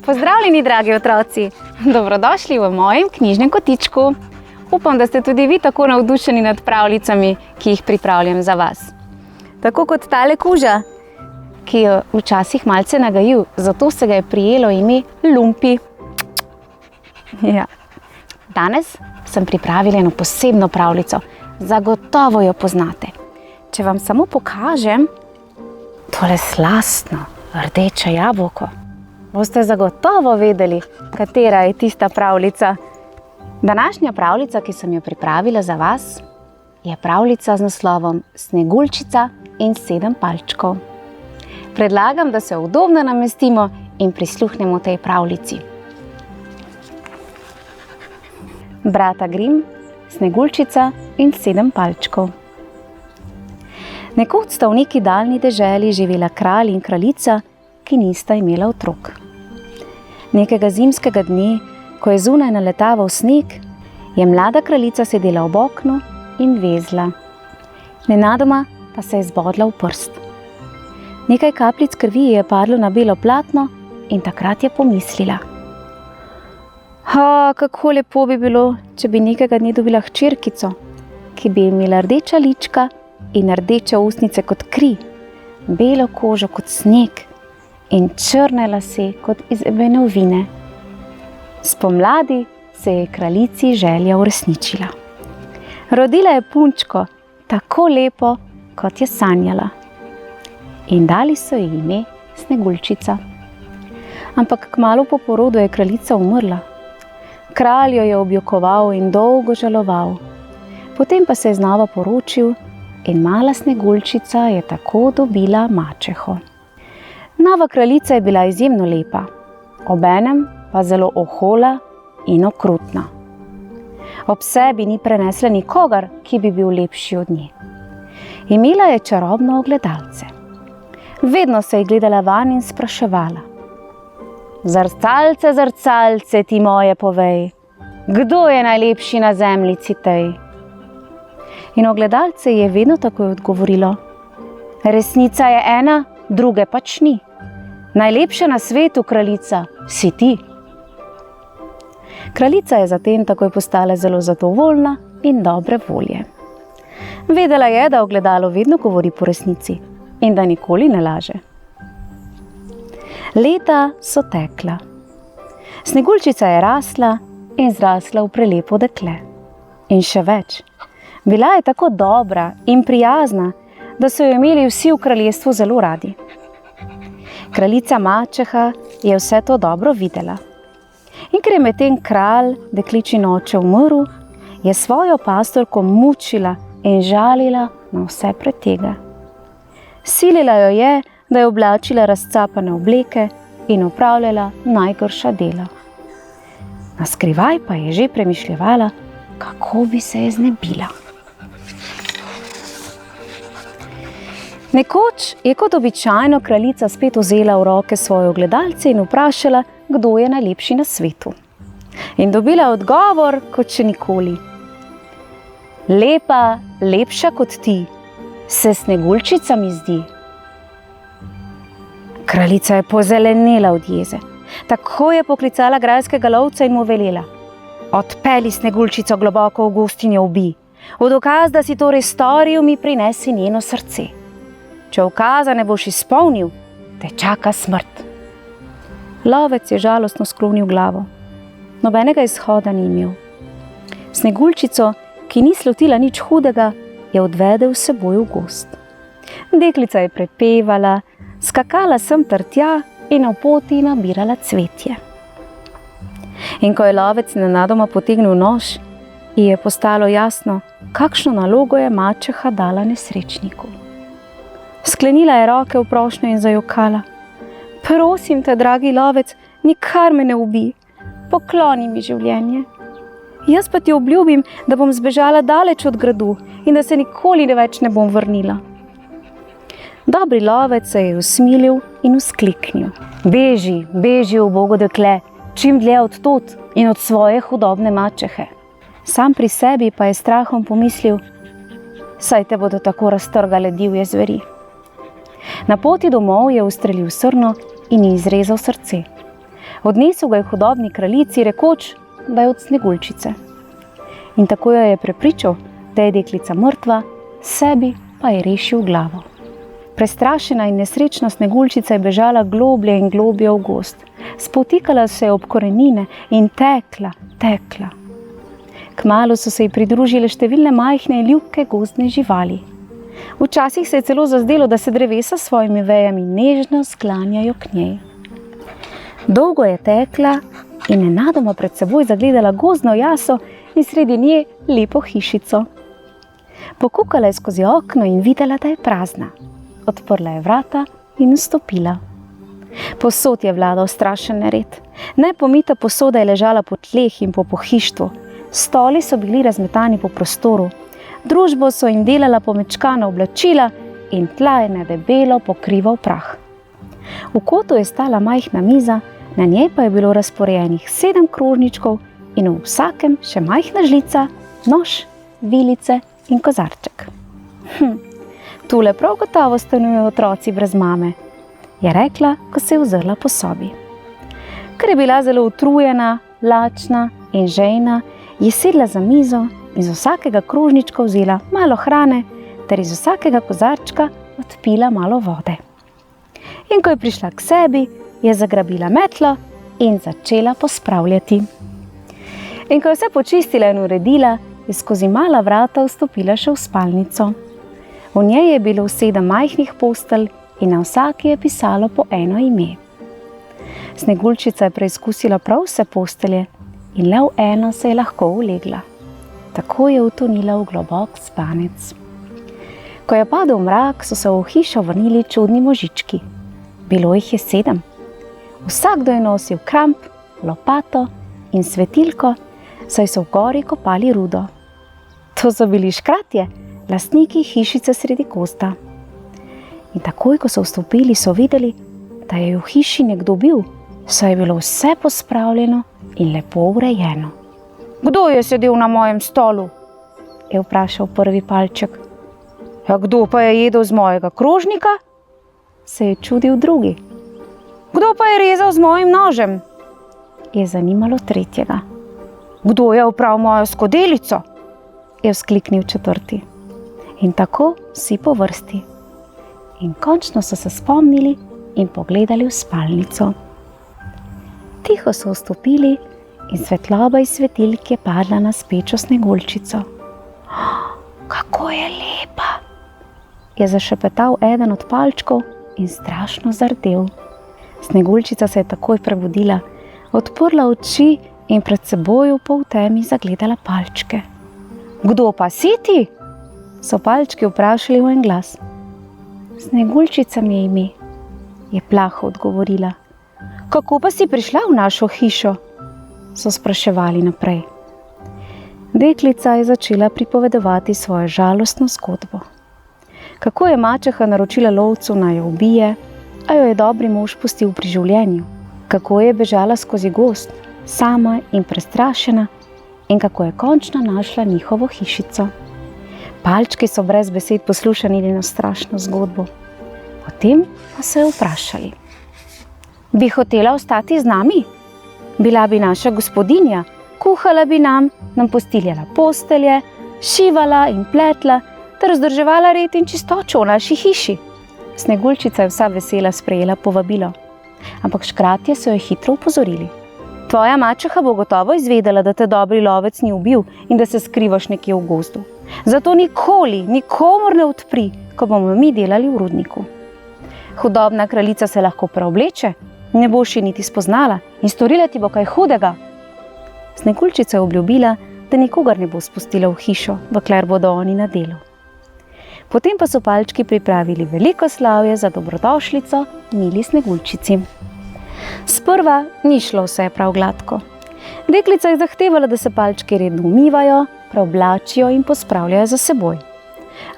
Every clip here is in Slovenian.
Pozdravljeni, dragi otroci! Dobrodošli v mojem knjižnem kotičku. Upam, da ste tudi vi tako navdušeni nad pravljicami, ki jih pripravljam za vas. Tako kot tale kuža, ki je včasih malce nagajil, zato se ga je prijelo ime Lumpi. Ja. Danes sem pripravila eno posebno pravljico. Zagotovo jo poznate. Če vam samo pokažem tole slastno rdeče jabolko, boste zagotovo vedeli, katera je tista pravljica. Današnja pravljica, ki sem jo pripravila za vas, je pravljica z naslovom Sneguljčica in 7 palčkov. Predlagam, da se udobno namestimo in prisluhnemo tej pravljici. Brata Grimm, Sneguljčica in 7 palčkov. Nekoč sta v neki daljni deželi živela kralj in kraljica, ki nista imela otrok. Nekega zimskega dne, ko je zunaj naletaval sneg, je mlada kraljica sedela ob oknu in vezla. Nenadoma pa se je zbodla v prst. Nekaj kapljic krvi je padlo na belo platno in takrat je pomislila: kako lepo bi bilo, če bi nekega dne dobila hčerkico, ki bi imela rdeča lička in rdeče ustnice kot kri, belo kožo kot sneg in črne lase kot iz ebenovine. Spomladi se je kraljici želja uresničila. Rodila je punčko, tako lepo, kot je sanjala. In dali so ji ime Sneguljčica. Ampak kmalu po porodu je kraljica umrla. Kralj jo je objokoval in dolgo žaloval. Potem pa se je znova poročil in mala Sneguljčica je tako dobila mačeho. Nova kraljica je bila izjemno lepa, obenem pa zelo ohola in okrutna. Ob sebi ni prenesla nikogar, ki bi bil lepši od nje. Imela je čarobno ogledalce. Vedno se je gledala van in spraševala: Zrcalce, zrcalce, ti moje povej, kdo je najlepši na zemljici tej? In ogledalce je vedno takoj odgovorilo: resnica je ena, druge pač ni. Najlepša na svetu, kraljica, si ti. Kraljica je zatem takoj postala zelo zadovoljna in dobre volje. Vedela je, da ogledalo vedno govori po resnici in da nikoli ne laže. Leta so tekla. Sneguljčica je rasla in zrasla v prelepo dekle. In še več, bila je tako dobra in prijazna, da so jo imeli vsi v kraljestvu zelo radi. Kraljica mačeha je vse to dobro videla. In ker je medtem kralj, dekličin oče, umrl, je svojo pastorko mučila in žalila na vse pretege. Silila jo je, da je oblačila razcapane obleke in opravljala najgorša dela. Naskrivaj pa je že premišljevala, kako bi se je znebila. Nekoč je kot običajno kraljica spet vzela v roke svoje ogledalce in vprašala, kdo je najlepši na svetu. In dobila odgovor kot še nikoli: lepa, lepša kot ti, se Sneguljčica mi zdi. Kraljica je pozelenela od jeze. Tako je poklicala grajskega lovca in mu velela: odpelji Sneguljčico globoko v gozd in jo ubij. V dokaz, da si to res storil, mi prinesi njeno srce. Če ukaza ne boš izpolnil, te čaka smrt. Lovec je žalostno sklonil glavo. Nobenega izhoda ni imel. Sneguljčico, ki ni slutila nič hudega, je odvedel s seboj v gozd. Deklica je prepevala, skakala sem ter tja in na poti nabirala cvetje. In ko je lovec nenadoma potegnil nož, ji je postalo jasno, kakšno nalogo je mačeha dala nesrečniku. Sklenila je roke v prošnjo in zajokala: prosim te, dragi lovec, nikar me ne ubij, pokloni mi življenje. Jaz pa ti obljubim, da bom zbežala daleč od gradu in da se nikoli več ne bom vrnila. Dobri lovec se je usmilil in vzkliknil: Beži, beži, ubogo dekle, čim dlje od tod in od svoje hudobne mačehe. Sam pri sebi pa je strahom pomislil: saj te bodo tako raztrgale divje zveri. Na poti domov je ustrelil srno in ji izrezal srce. Odnesel ga je hudobni kraljici, rekoč, da je od Sneguljčice. In tako jo je prepričal, da je deklica mrtva, sebi pa je rešil glavo. Prestrašena in nesrečna Sneguljčica je bežala globlje in globlje v gozd. Spotikala se je ob korenine in tekla. Kmalu so se ji pridružile številne majhne in ljubke gozdne živali. Včasih se je celo zazdelo, da se drevesa s svojimi vejami nežno sklanjajo k njej. Dolgo je tekla in nenadoma pred seboj zagledala gozdno jaso in sredi nje lepo hišico. Pokukala je skozi okno in videla, da je prazna. Odprla je vrata in vstopila. Povsod je vladal strašen nered. Nepomita posoda je ležala po tleh in po pohištvu. Stoli so bili razmetani po prostoru. Družbo so jim delala pomečkana oblačila in tla je nedebelo pokrival prah. V kotu je stala majhna miza, na njej pa je bilo razporejenih 7 krožničkov in v vsakem še majhna žlica, nož, vilice in kozarček. Tule prav gotovo stanujejo otroci brez mame, je rekla, ko se je ozrla po sobi. Ker je bila zelo utrujena, lačna in žejna, je sedla za mizo in z vsakega krožnička vzela malo hrane ter iz vsakega kozarčka odpila malo vode. In ko je prišla k sebi, je zagrabila metlo in začela pospravljati. In ko je vse počistila in uredila, je skozi mala vrata vstopila še v spalnico. V njej je bilo 7 majhnih postelj in na vsaki je pisalo po eno ime. Sneguljčica je preizkusila prav vse postelje in le v eno se je lahko ulegla. Tako je utonila v globok spanec. Ko je padel mrak, so se v hišo vrnili čudni možički. Bilo jih je 7. Vsakdo je nosil kramp, lopato in svetilko, saj so v gori kopali rudo. To so bili škratje, lastniki hišice sredi gozda. In takoj, ko so vstopili, so videli, da je v hiši nekdo bil, saj je bilo vse pospravljeno in lepo urejeno. Kdo je sedel na mojem stolu? Je vprašal prvi palček. Ja, kdo pa je jedel z mojega krožnika? Se je čudil drugi. Kdo pa je rezal z mojim nožem? Je zanimalo tretjega. Kdo je opral mojo skodelico? Je vzkliknil četrti. In tako vsi po vrsti. In končno so se spomnili in pogledali v spalnico. Tiho so vstopili in svetloba iz svetilk je padla na spečo Sneguljčico. Kako je lepa, je zašepetal eden od palčkov in strašno zardel. Sneguljčica se je takoj prebudila, odprla oči in pred seboj v poltemi zagledala palčke. Kdo pa si ti? So palčki vprašali v en glas. Sneguljčica mi je ime, je plaho odgovorila. Kako pa si prišla v našo hišo? So spraševali naprej. Deklica je začela pripovedovati svojo žalostno zgodbo. Kako je mačeha naročila lovcu, naj jo ubije, a jo je dobri mož pustil pri življenju. Kako je bežala skozi gozd, sama in prestrašena, in kako je končno našla njihovo hišico. Palčki so brez besed poslušali njeno strašno zgodbo. Potem pa se je vprašali. Bi hotela ostati z nami? Bila bi naša gospodinja, kuhala bi nam postiljala postelje, šivala in pletla ter vzdrževala red in čistočo v naši hiši. Sneguljčica je vsa vesela sprejela povabilo, ampak škratje so jo hitro upozorili. Tvoja mačeha bo gotovo izvedela, da te dobri lovec ni ubil in da se skrivaš nekje v gozdu. Zato nikoli, nikomur ne odpri, ko bomo mi delali v rudniku. Hudobna kraljica se lahko preobleče, ne boš ji niti spoznala in storila ti bo kaj hudega. Sneguljčica je obljubila, da nikogar ne bo spustila v hišo, dokler bodo oni na delu. Potem pa so palčki pripravili veliko slavje za dobrodošlico mili Sneguljčici. Sprva ni šlo vse prav gladko. Deklica je zahtevala, da se palčki redno umivajo, preoblačijo in pospravljajo za seboj.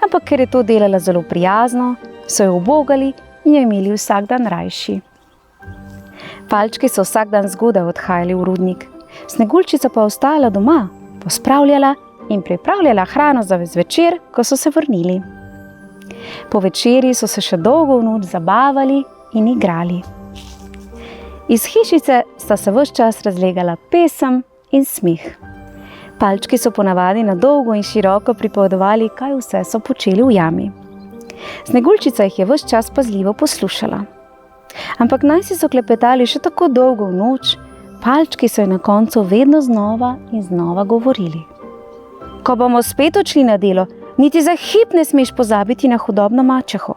Ampak ker je to delala zelo prijazno, so jo ubogali in jo imeli vsak dan rajši. Palčki so vsak dan zgodaj odhajali v rudnik, Sneguljčica pa ostala doma, pospravljala in pripravljala hrano za zvečer, ko so se vrnili. Po večeri so se še dolgo v noč zabavali in igrali. Iz hišice sta se ves čas razlegala pesem in smeh. Palčki so ponavadi na dolgo in široko pripovedovali, kaj vse so počeli v jami. Sneguljčica jih je ves čas pazljivo poslušala. Ampak najsi so klepetali še tako dolgo v noč, palčki so ji na koncu vedno znova in znova govorili. Ko bomo spet odšli na delo, niti za hip ne smeš pozabiti na hudobno mačeho.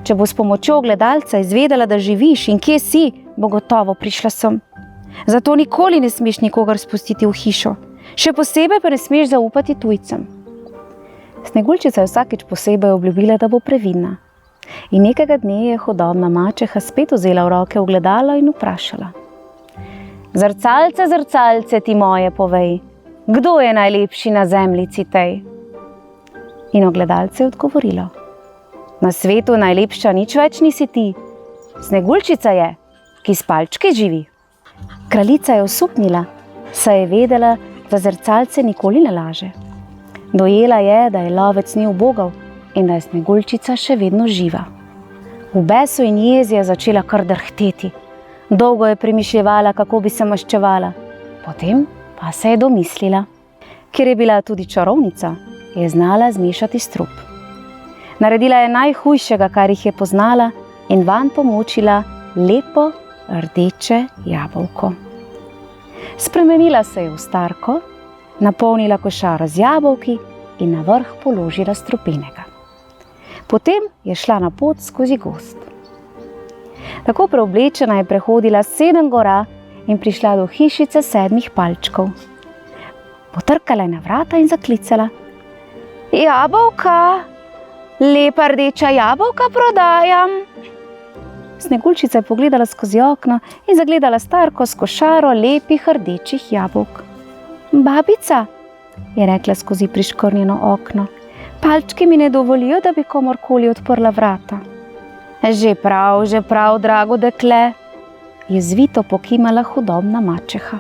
Če bo s pomočjo gledalca izvedela, da živiš in kje si, bo gotovo prišla sem. Zato nikoli ne smeš nikogar spustiti v hišo, še posebej pa ne smeš zaupati tujcem. Sneguljčica je vsakič posebej obljubila, da bo previdna. In nekega dne je hudobna mačeha spet vzela v roke ogledalo in vprašala. Zrcalce, zrcalce ti moje povej, kdo je najlepši na zemljici tej? In ogledalce je odgovorilo. Na svetu najlepša nič več nisi ti. Sneguljčica je, ki s palčki živi. Kraljica je osupnila, saj je vedela, da zrcalce nikoli ne laže. Dojela je, da je lovec ni ubogal in da je Sneguljčica še vedno živa. V besu in jezi je začela kar drhteti. Dolgo je premišljevala, kako bi se maščevala. Potem pa se je domislila. Ker je bila tudi čarovnica, je znala zmešati strup. Naredila je najhujšega, kar jih je poznala, in vanj pomočila lepo rdeče jabolko. Spremenila se je v starko, napolnila košaro z jabolki in na vrh položila strupenega. Potem je šla na pot skozi gozd. Tako preoblečena je prehodila 7 gora in prišla do hišice 7 palčkov. Potrkala je na vrata in zaklicala. Jabolka, lepa rdeča jabolka prodajam. Sneguljčica je pogledala skozi okno in zagledala starko s košaro lepih rdečih jabolk. Babica, je rekla skozi priškornjeno okno, palčki mi ne dovolijo, da bi komorkoli odprla vrata. Že prav, drago dekle, je zvito pokimala hudobna mačeha.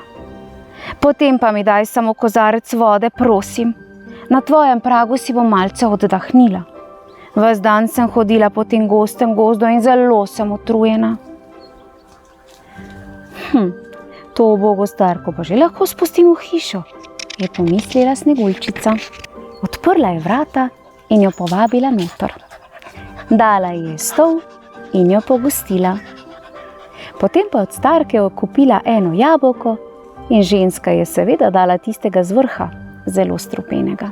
Potem pa mi daj samo kozarec vode, prosim. Na tvojem pragu si bom malce oddahnila. Ves dan sem hodila po tem gostem gozdu in zelo sem utrujena. To ubogo starko pa že lahko spustim v hišo, je pomislila Sneguljčica. Odprla je vrata in jo povabila noter. Dala ji je stol in jo pogostila. Potem pa od starke kupila 1 jabolko in ženska je seveda dala tistega z vrha, zelo strupenega.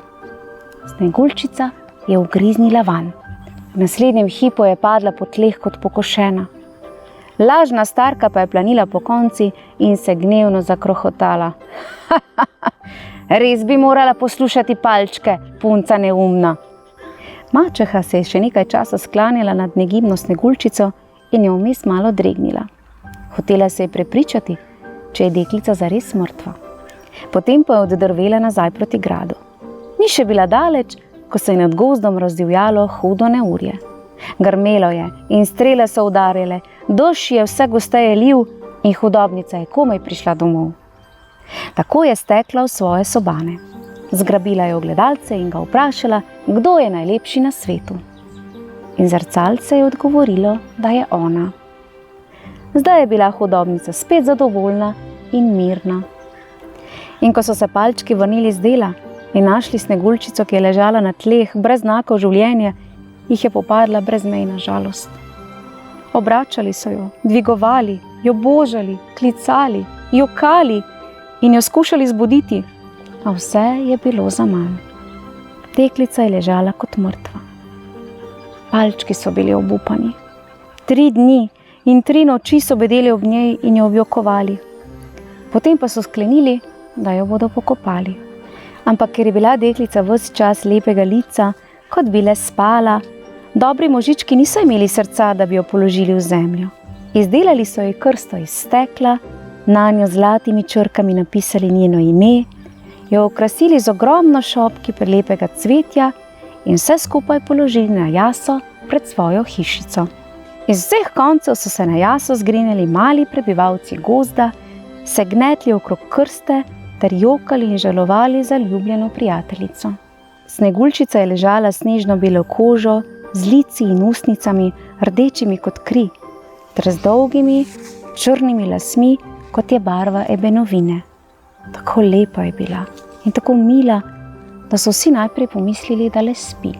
Sneguljčica je ugriznila vanj. V naslednjem hipu je padla po tleh kot pokošena. Lažna starka pa je planila po konci in se gnevno zakrohotala. Res bi morala poslušati palčke, punca neumna. Mačeha se je še nekaj časa sklanjala nad negibno Sneguljčico in jo vmes malo dregnila. Hotela se je prepričati, če je deklica zares mrtva. Potem pa je oddrvela nazaj proti gradu. Ni še bila daleč, ko se je nad gozdom razdivjalo hudo neurje. Grmelo je in strele so udarjale, dež je vse gosteje lil in hudobnica je komaj prišla domov. Tako je stekla v svoje sobane. Zgrabila je ogledalce in ga vprašala, kdo je najlepši na svetu. In zrcalce je odgovorilo, da je ona. Zdaj je bila hudobnica spet zadovoljna in mirna. In ko so se palčki vrnili z dela in našli Sneguljčico, ki je ležala na tleh brez znakov življenja, jih je popadla brezmejna žalost. Obračali so jo, dvigovali, jo božali, klicali, jokali in jo skušali zbuditi, a vse je bilo zaman. Deklica je ležala kot mrtva. Palčki so bili obupani. 3 dni in 3 noči so bedeli ob njej in jo objokovali. Potem pa so sklenili, da jo bodo pokopali. Ampak ker je bila deklica ves čas lepega lica, kot bi le spala, dobri možički niso imeli srca, da bi jo položili v zemljo. Izdelali so ji krsto iz stekla, nanjo zlatimi črkami napisali njeno ime, jo okrasili z ogromno šopki prelepega cvetja in vse skupaj položili na jaso pred svojo hišico. Iz vseh koncev so se na jaso zgrinjali mali prebivalci gozda, se gnetli okrog krste ter jokali in žalovali za ljubljeno prijateljico. Sneguljčica je ležala s snežno belo kožo, z lici in ustnicami, rdečimi kot kri, ter z dolgimi, črnimi lasmi, kot je barva ebenovine. Tako lepa je bila in tako mila, da so vsi najprej pomislili, da le spi.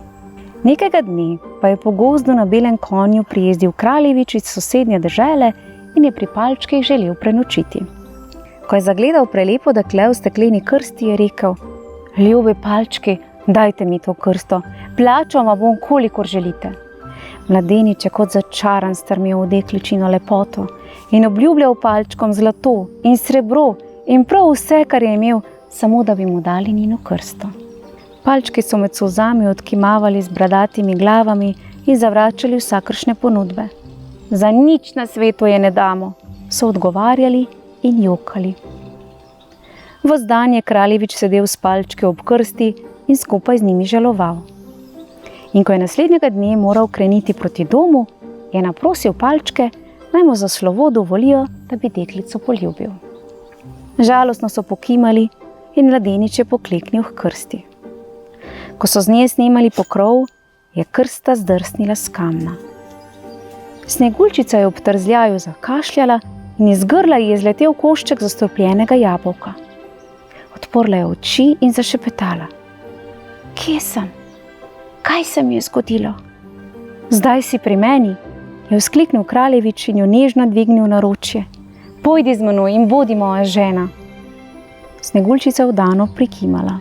Nekega dne pa je po gozdu na belem konju prijezdil kraljevič iz sosednje dežele in je pri palčkih želel prenočiti. Ko je zagledal prelepo dekle v stekleni krsti, je rekel: "Ljubi palčki, dajte mi to krsto, plačal vam bom, kolikor želite." Mladenič je kot začaran strmel v dekličino lepoto in obljubljal palčkom zlato in srebro in prav vse, kar je imel, samo da bi mu dali njeno krsto. Palčki so med solzami odkimavali z bradatimi glavami in zavračali vsakršne ponudbe. "Za nič na svetu je ne damo," so odgovarjali in jokali. Ves dan je kraljevič sedel s palčki ob krsti in skupaj z njimi žaloval. In ko je naslednjega dne moral kreniti proti domu, je naprosil palčke, naj mu za slovo dovolijo, da bi deklico poljubil. Žalostno so pokimali in mladenič je pokleknil h krsti. Ko so z nje snemali pokrov, je krsta zdrsnila s kamna. Sneguljčica je ob trzljaju zakašljala in iz grla ji je zletel košček zastrupljenega jabolka. Odprla je oči in zašepetala: "Kje sem? Kaj se mi je zgodilo?" "Zdaj si pri meni," je vzkliknil kraljevič in jo nežno dvignil v naročje. "Pojdi z menoj in bodi moja žena." Sneguljčica je vdano prikimala.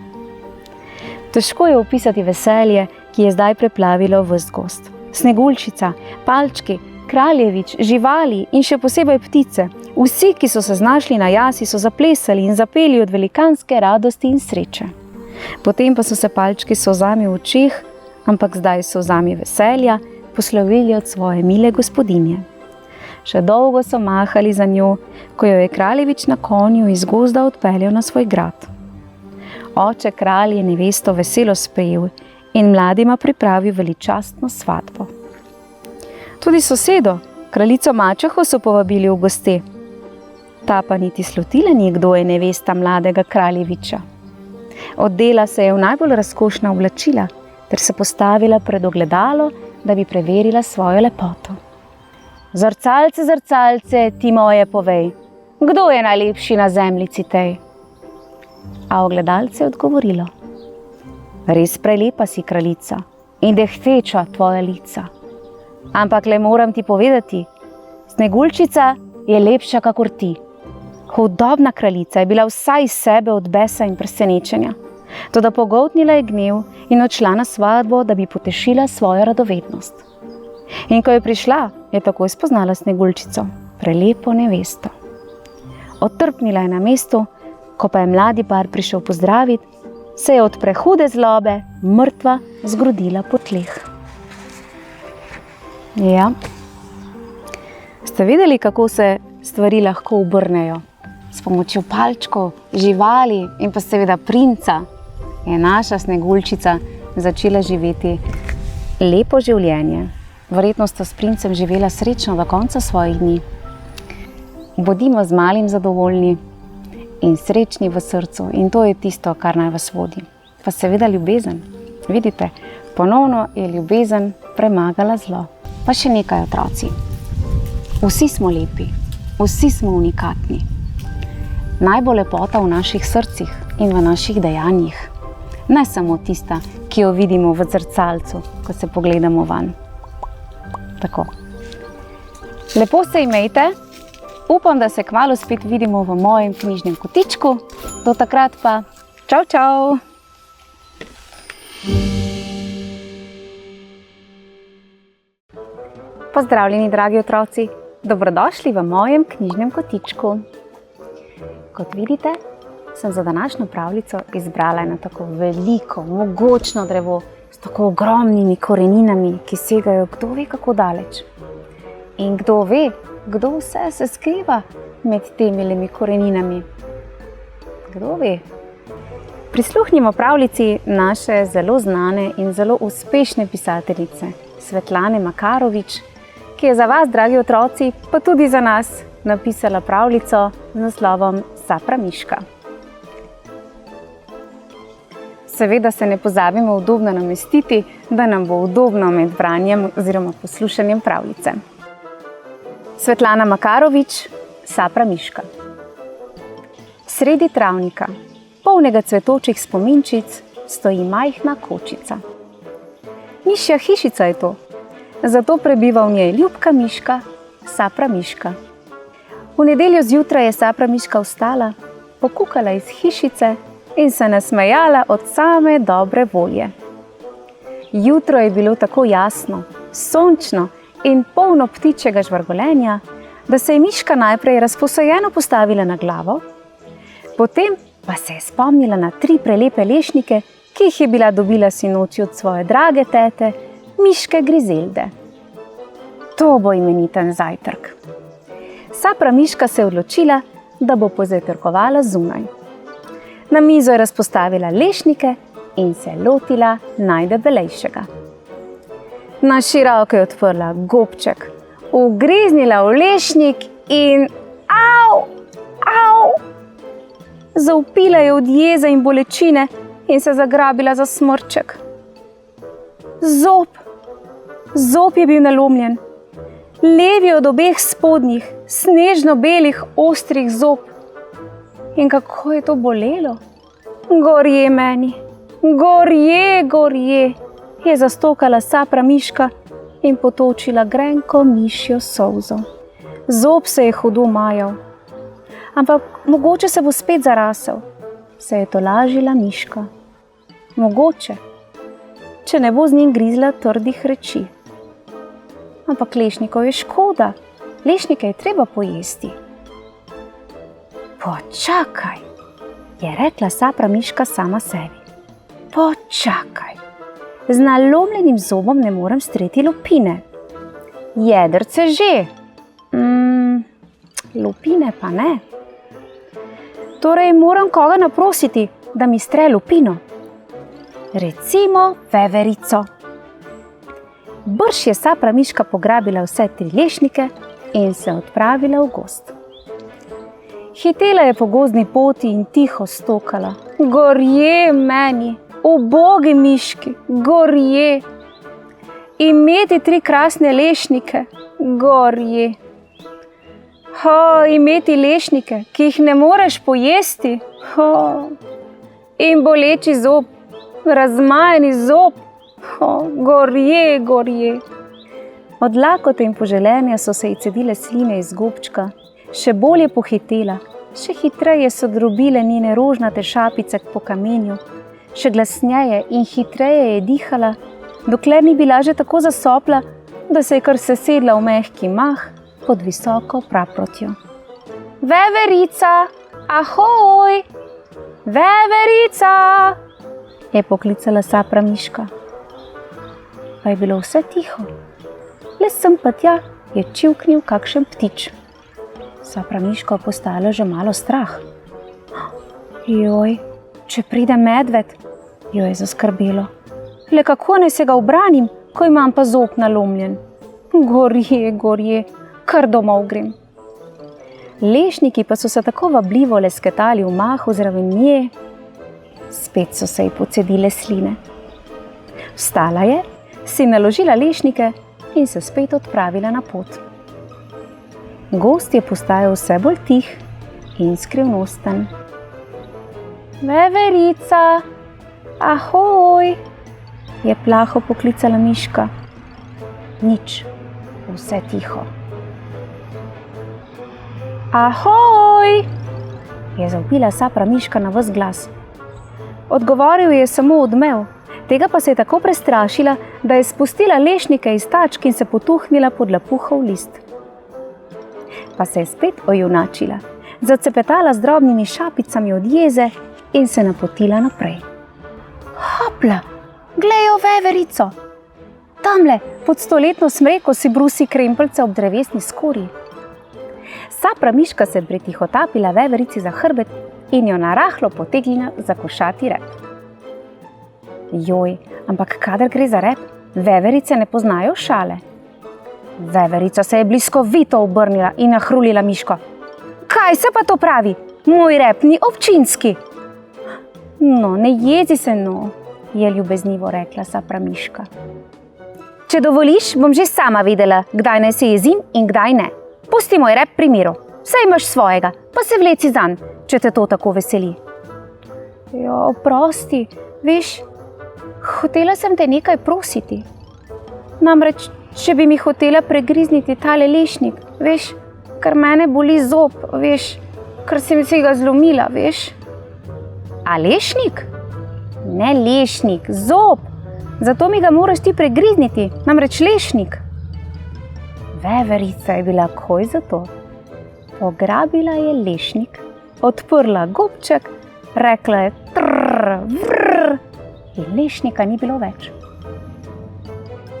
Težko je opisati veselje, ki je zdaj preplavilo ves gozd. Sneguljčica, palčki, kraljevič, živali in še posebej ptice, vsi, ki so se znašli na jasi, so zaplesali in zapeli od velikanske radosti in sreče. Potem pa so se palčki s solzami v očeh, ampak zdaj s solzami veselja, poslovili od svoje mile gospodinje. Še dolgo so mahali za njo, ko jo je kraljevič na konju iz gozda odpeljal na svoj grad. Oče kralj je nevesto veselo sprejel in mladima pripravil veličastno svatbo. Tudi sosedo, kraljico mačeho, so povabili v goste. Ta pa niti slutila ni, kdo je nevesta mladega kraljeviča. Oddela se je v najbolj razkošna oblačila ter se postavila pred ogledalo, da bi preverila svojo lepoto. "Zrcalce, zrcalce, ti moje povej, kdo je najlepši na zemljici tej?" A ogledalce je odgovorilo: "Res prelepa si, kraljica, in dehteča tvoja lica. Ampak le moram ti povedati, Sneguljčica je lepša kakor ti." Hudobna kraljica je bila vsa iz sebe od besa in presenečenja, toda pogoltnila je gnev in odšla na svatbo, da bi potešila svojo radovednost. In ko je prišla, je takoj spoznala Sneguljčico, prelepo nevesto. Otrpnila je na mestu, ko pa je mladi par prišel pozdravit, se je od prehude zlobe mrtva zgrudila po tleh. Ja, ste videli, kako se stvari lahko obrnejo? S pomočjo palčkov, živali in pa seveda princa je naša Sneguljčica začela živeti lepo življenje. Verjetno sta s princem živela srečno do konca svojih dni. Bodimo z malim zadovoljni in srečni v srcu in to je tisto, kar naj vas vodi. Pa seveda ljubezen. Vidite, ponovno je ljubezen premagala zlo. Pa še nekaj, otroci. Vsi smo lepi, vsi smo unikatni. Naj bo lepota v naših srcih in v naših dejanjih. Ne samo tista, ki jo vidimo v zrcalcu, ko se pogledamo van. Tako. Lepo se imejte. Upam, da se kmalu spet vidimo v mojem knjižnem kotičku. Do takrat pa čau, čau! Pozdravljeni, dragi otroci! Dobrodošli v mojem knjižnem kotičku. Kot vidite, sem za današnjo pravljico izbrala eno tako veliko, mogočno drevo s tako ogromnimi koreninami, ki segajo kdo ve kako daleč. In kdo ve, kdo vse se skriva med temi koreninami? Kdo ve? Prisluhnimo pravljici naše zelo znane in zelo uspešne pisateljice, Svetlane Makarovič, ki je za vas, dragi otroci, pa tudi za nas, napisala pravljico z naslovom Sapra miška. Seveda se ne pozabimo udobno namestiti, da nam bo udobno med branjem oziroma poslušanjem pravljice. Svetlana Makarovič, Sapra miška. Sredi travnika, polnega cvetočih spominčic, stoji majhna kočica. Mišja hišica je to, zato prebiva v njej ljubka miška, Sapra miška. V nedeljo zjutraj je Sapra miška vstala, pokukala iz hišice in se nasmejala od same dobre volje. Jutro je bilo tako jasno, sončno in polno ptičjega žvrgolenja, da se je miška najprej razposajeno postavila na glavo, potem pa se je spomnila na 3 prelepe lešnike, ki jih je bila dobila sinoči od svoje drage tete, miške Grizelde. To bo imeniten zajtrk. Sapra miška se je odločila, da bo pozajtrkovala zunaj. Na mizo je razpostavila lešnike in se lotila najdebelejšega. Na široko je odprla gobček, ugriznila v lešnik in au! Zavpila je od jeze in bolečine in se zagrabila za smrček. Zob je bil nalomljen. Levi od obeh spodnjih, snežno-belih, ostrih zob. In kako je to bolelo? Gorje meni, gorje, je zastokala Sapra miška in potočila grenko mišjo solzo. Zob se je hudo majal. Ampak mogoče se bo spet zarasel, se je tolažila miška. Mogoče, če ne bo z njim grizla trdih reči. Ampak lešnikov je škoda, lešnike je treba pojesti. Počakaj, je rekla Sapra miška sama sebi. Počakaj, z nalomljenim zobom ne morem streti lupine. Jedrce že, lupine pa ne. Torej moram koga naprositi, da mi stre lupino. Recimo veverico. Brž je Sapra miška pograbila vse 3 lešnike in se odpravila v gozd. Hitela je po gozdni poti in tiho stokala. Gorje meni, ubogi miški, gorje. Imeti 3 krasne lešnike, gorje. Imeti lešnike, ki jih ne moreš pojesti. In boleči zob, razmajeni zob. Gorje. Od lakote in poželenja so se ji cedile sline iz gobčka, še bolje pohitela, še hitreje so drobile njene rožnate šapice po kamenju, še glasneje in hitreje je dihala, dokler ni bila že tako zasopla, da se je kar sesedla v mehki mah pod visoko praprotjo. Veverica, ahoj! Veverica! Je poklicala Sapra miška. Pa je bilo vse tiho. Le sem pa tja je čivknil kakšen ptič. Sapra miška postala že malo strah. Joj, če pride medved, jo je zaskrbelo. Le kako naj se ga ubranim, ko imam pa zob nalomljen? Gorje, kar domov grem. Lešniki pa so se tako vabljivo lesketali v mahu zraven nje. Spet so se ji pocedile sline. Vstala je, si naložila lešnike in se spet odpravila na pot. Gozd je postajal vse bolj tih in skrivnosten. Veverica, ahoj, je plaho poklicala miška. Nič, vse tiho. Ahoj, je zavpila Sapra miška na ves glas. Odgovoril je samo odmev, tega pa se je tako prestrašila, da je spustila lešnike iz tačk in se potuhnila pod lapuhov list. Pa se je spet ojunačila, zacepetala z drobnimi šapicami od jeze in se napotila naprej. Hopla, glejo veverico! Tamle, pod stoletno smreko si brusi krempelce ob drevesni skorji. Sapra miška se je pretihotapila veverici za hrbet in jo narahlo potegnila za košati rep. Joj, ampak kadar gre za rep, Veverice ne poznajo šale. Veverica se je bliskovito obrnila in nahrulila miško. Kaj se pa to pravi? Moj rep ni občinski. No, ne jezi se, no, je ljubeznivo rekla sapra miška. Če dovoliš, bom že sama vedela, kdaj naj se jezim in kdaj ne. Pusti moj rep pri miru. Saj imaš svojega, pa se vleci zanj, če te to tako veseli. Jo, oprosti, veš, hotela sem te nekaj prositi. Namreč, če bi mi hotela pregrizniti tale lešnik, veš, ker mene boli zob, veš, ker sem si ga zlomila, veš. A lešnik? Ne lešnik, zob. Zato mi ga moraš ti pregrizniti, namreč lešnik. Veverica je bila koj za to. Pograbila je lešnik, odprla gobček, rekla je trrr, vrrr in lešnika ni bilo več.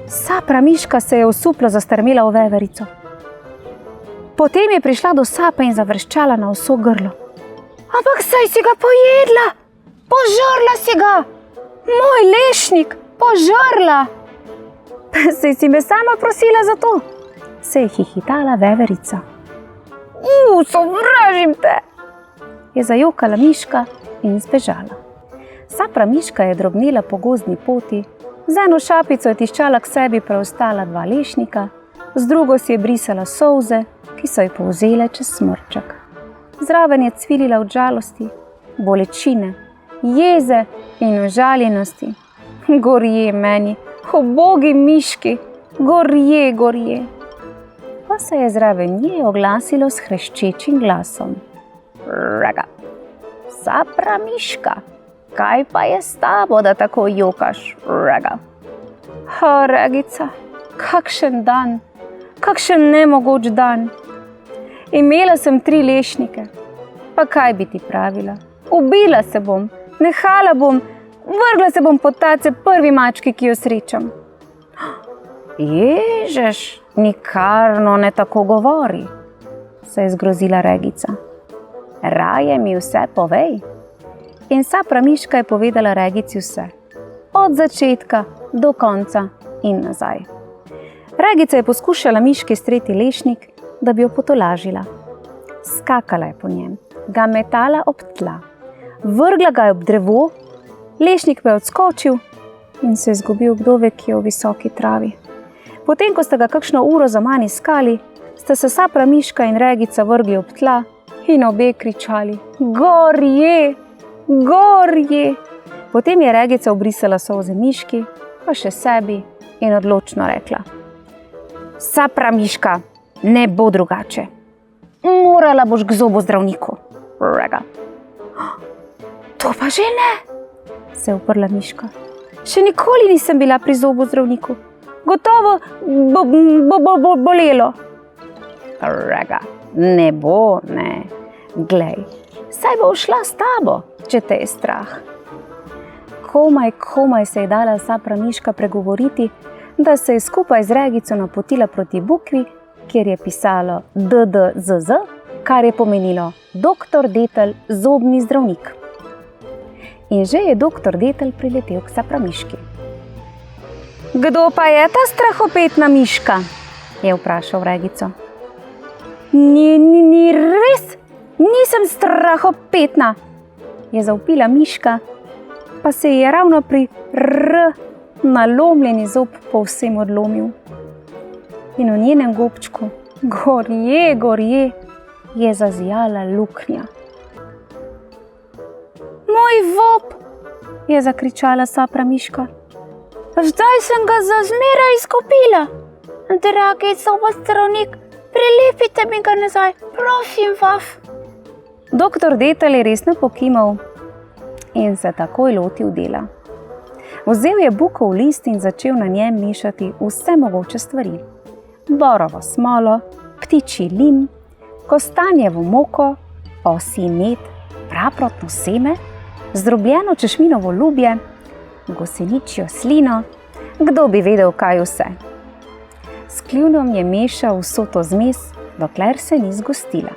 Sapra miška se je osuplo zastrmela v veverico. Potem je prišla do sapa in završčala na vso grlo. Ampak saj si ga pojedla, požrla si ga, moj lešnik, požrla. Saj si me sama prosila za to, se je hihitala veverica. Sovražim te, je zajokala miška in zbežala. Sapra miška je drobnela po gozdni poti, z eno šapico je tiščala k sebi preostala 2 lešnika, z drugo si je brisala solze, ki so ji povzele čez smrček. Zraven je cvilila od žalosti, bolečine, jeze in užaljenosti. Gorje meni, ubogi miški, gorje, gorje. Pa se je zraven nje oglasilo s hreščečim glasom. Rega, sapra miška, kaj pa je s tabo, da tako jokaš, rega? Regica, kakšen dan, kakšen nemogoč dan. Imela sem 3 lešnike, pa kaj bi ti pravila? Ubila se bom, nehala bom, vrgla se bom pod tace prvi mački, ki jo srečam. Ježeš, nikarno ne tako govori, se je zgrozila Regica. Raje mi vse povej. In sapra miška je povedala Regici vse, od začetka do konca in nazaj. Regica je poskušala miški streti lešnik, da bi jo potolažila. Skakala je po njem, ga metala ob tla, vrgla ga je ob drevo, lešnik pa je odskočil in se je izgubil kdo ve kje v visoki travi. Potem, ko sta ga kakšno uro zaman iskali, sta se sapra miška in Regica vrgli ob tla in obe kričali: Gorje, gorje! Potem je Regica obrisala solze miški, pa še sebi in odločno rekla: Sapra miška, ne bo drugače. Morala boš k zobozdravniku. Rega. To pa že ne, se je uprla miška. Še nikoli nisem bila pri zobozdravniku. Gotovo bo bolelo. Rega, ne bo, ne. Glej, saj bo šla s tabo, če te je strah. Komaj se je dala sapra miška pregovoriti, da se je skupaj z Regico napotila proti bukvi, kjer je pisalo DDZZ, kar je pomenilo doktor Detelj, zobni zdravnik. In že je doktor Detelj priletel k sapra miški. Kdo pa je ta strahopetna miška? Je vprašal Regico. Ni res, nisem strahopetna, je zavpila miška, pa se je ravno pri R nalomljeni zob povsem odlomil. In v njenem gobčku, gorje, gorje, je zazijala luknja. Moj vob, je zakričala sapra miška. Zdaj sem ga za zmeraj izgubila. Dragi zobozdravnik, prilepite mi ga nazaj, prosim vas. Doktor Detelj je resno pokimal in se takoj lotil dela. Vzel je bukov list in začel na njem mešati vse mogoče stvari. Borovo smolo, ptičji lim, kostanjevo moko, osji med, praprotno seme, zdrobljeno češminovo lubje, goseničjo slino, kdo bi vedel kaj vse. S kljunom je mešal vso to zmes, dokler se ni zgostila.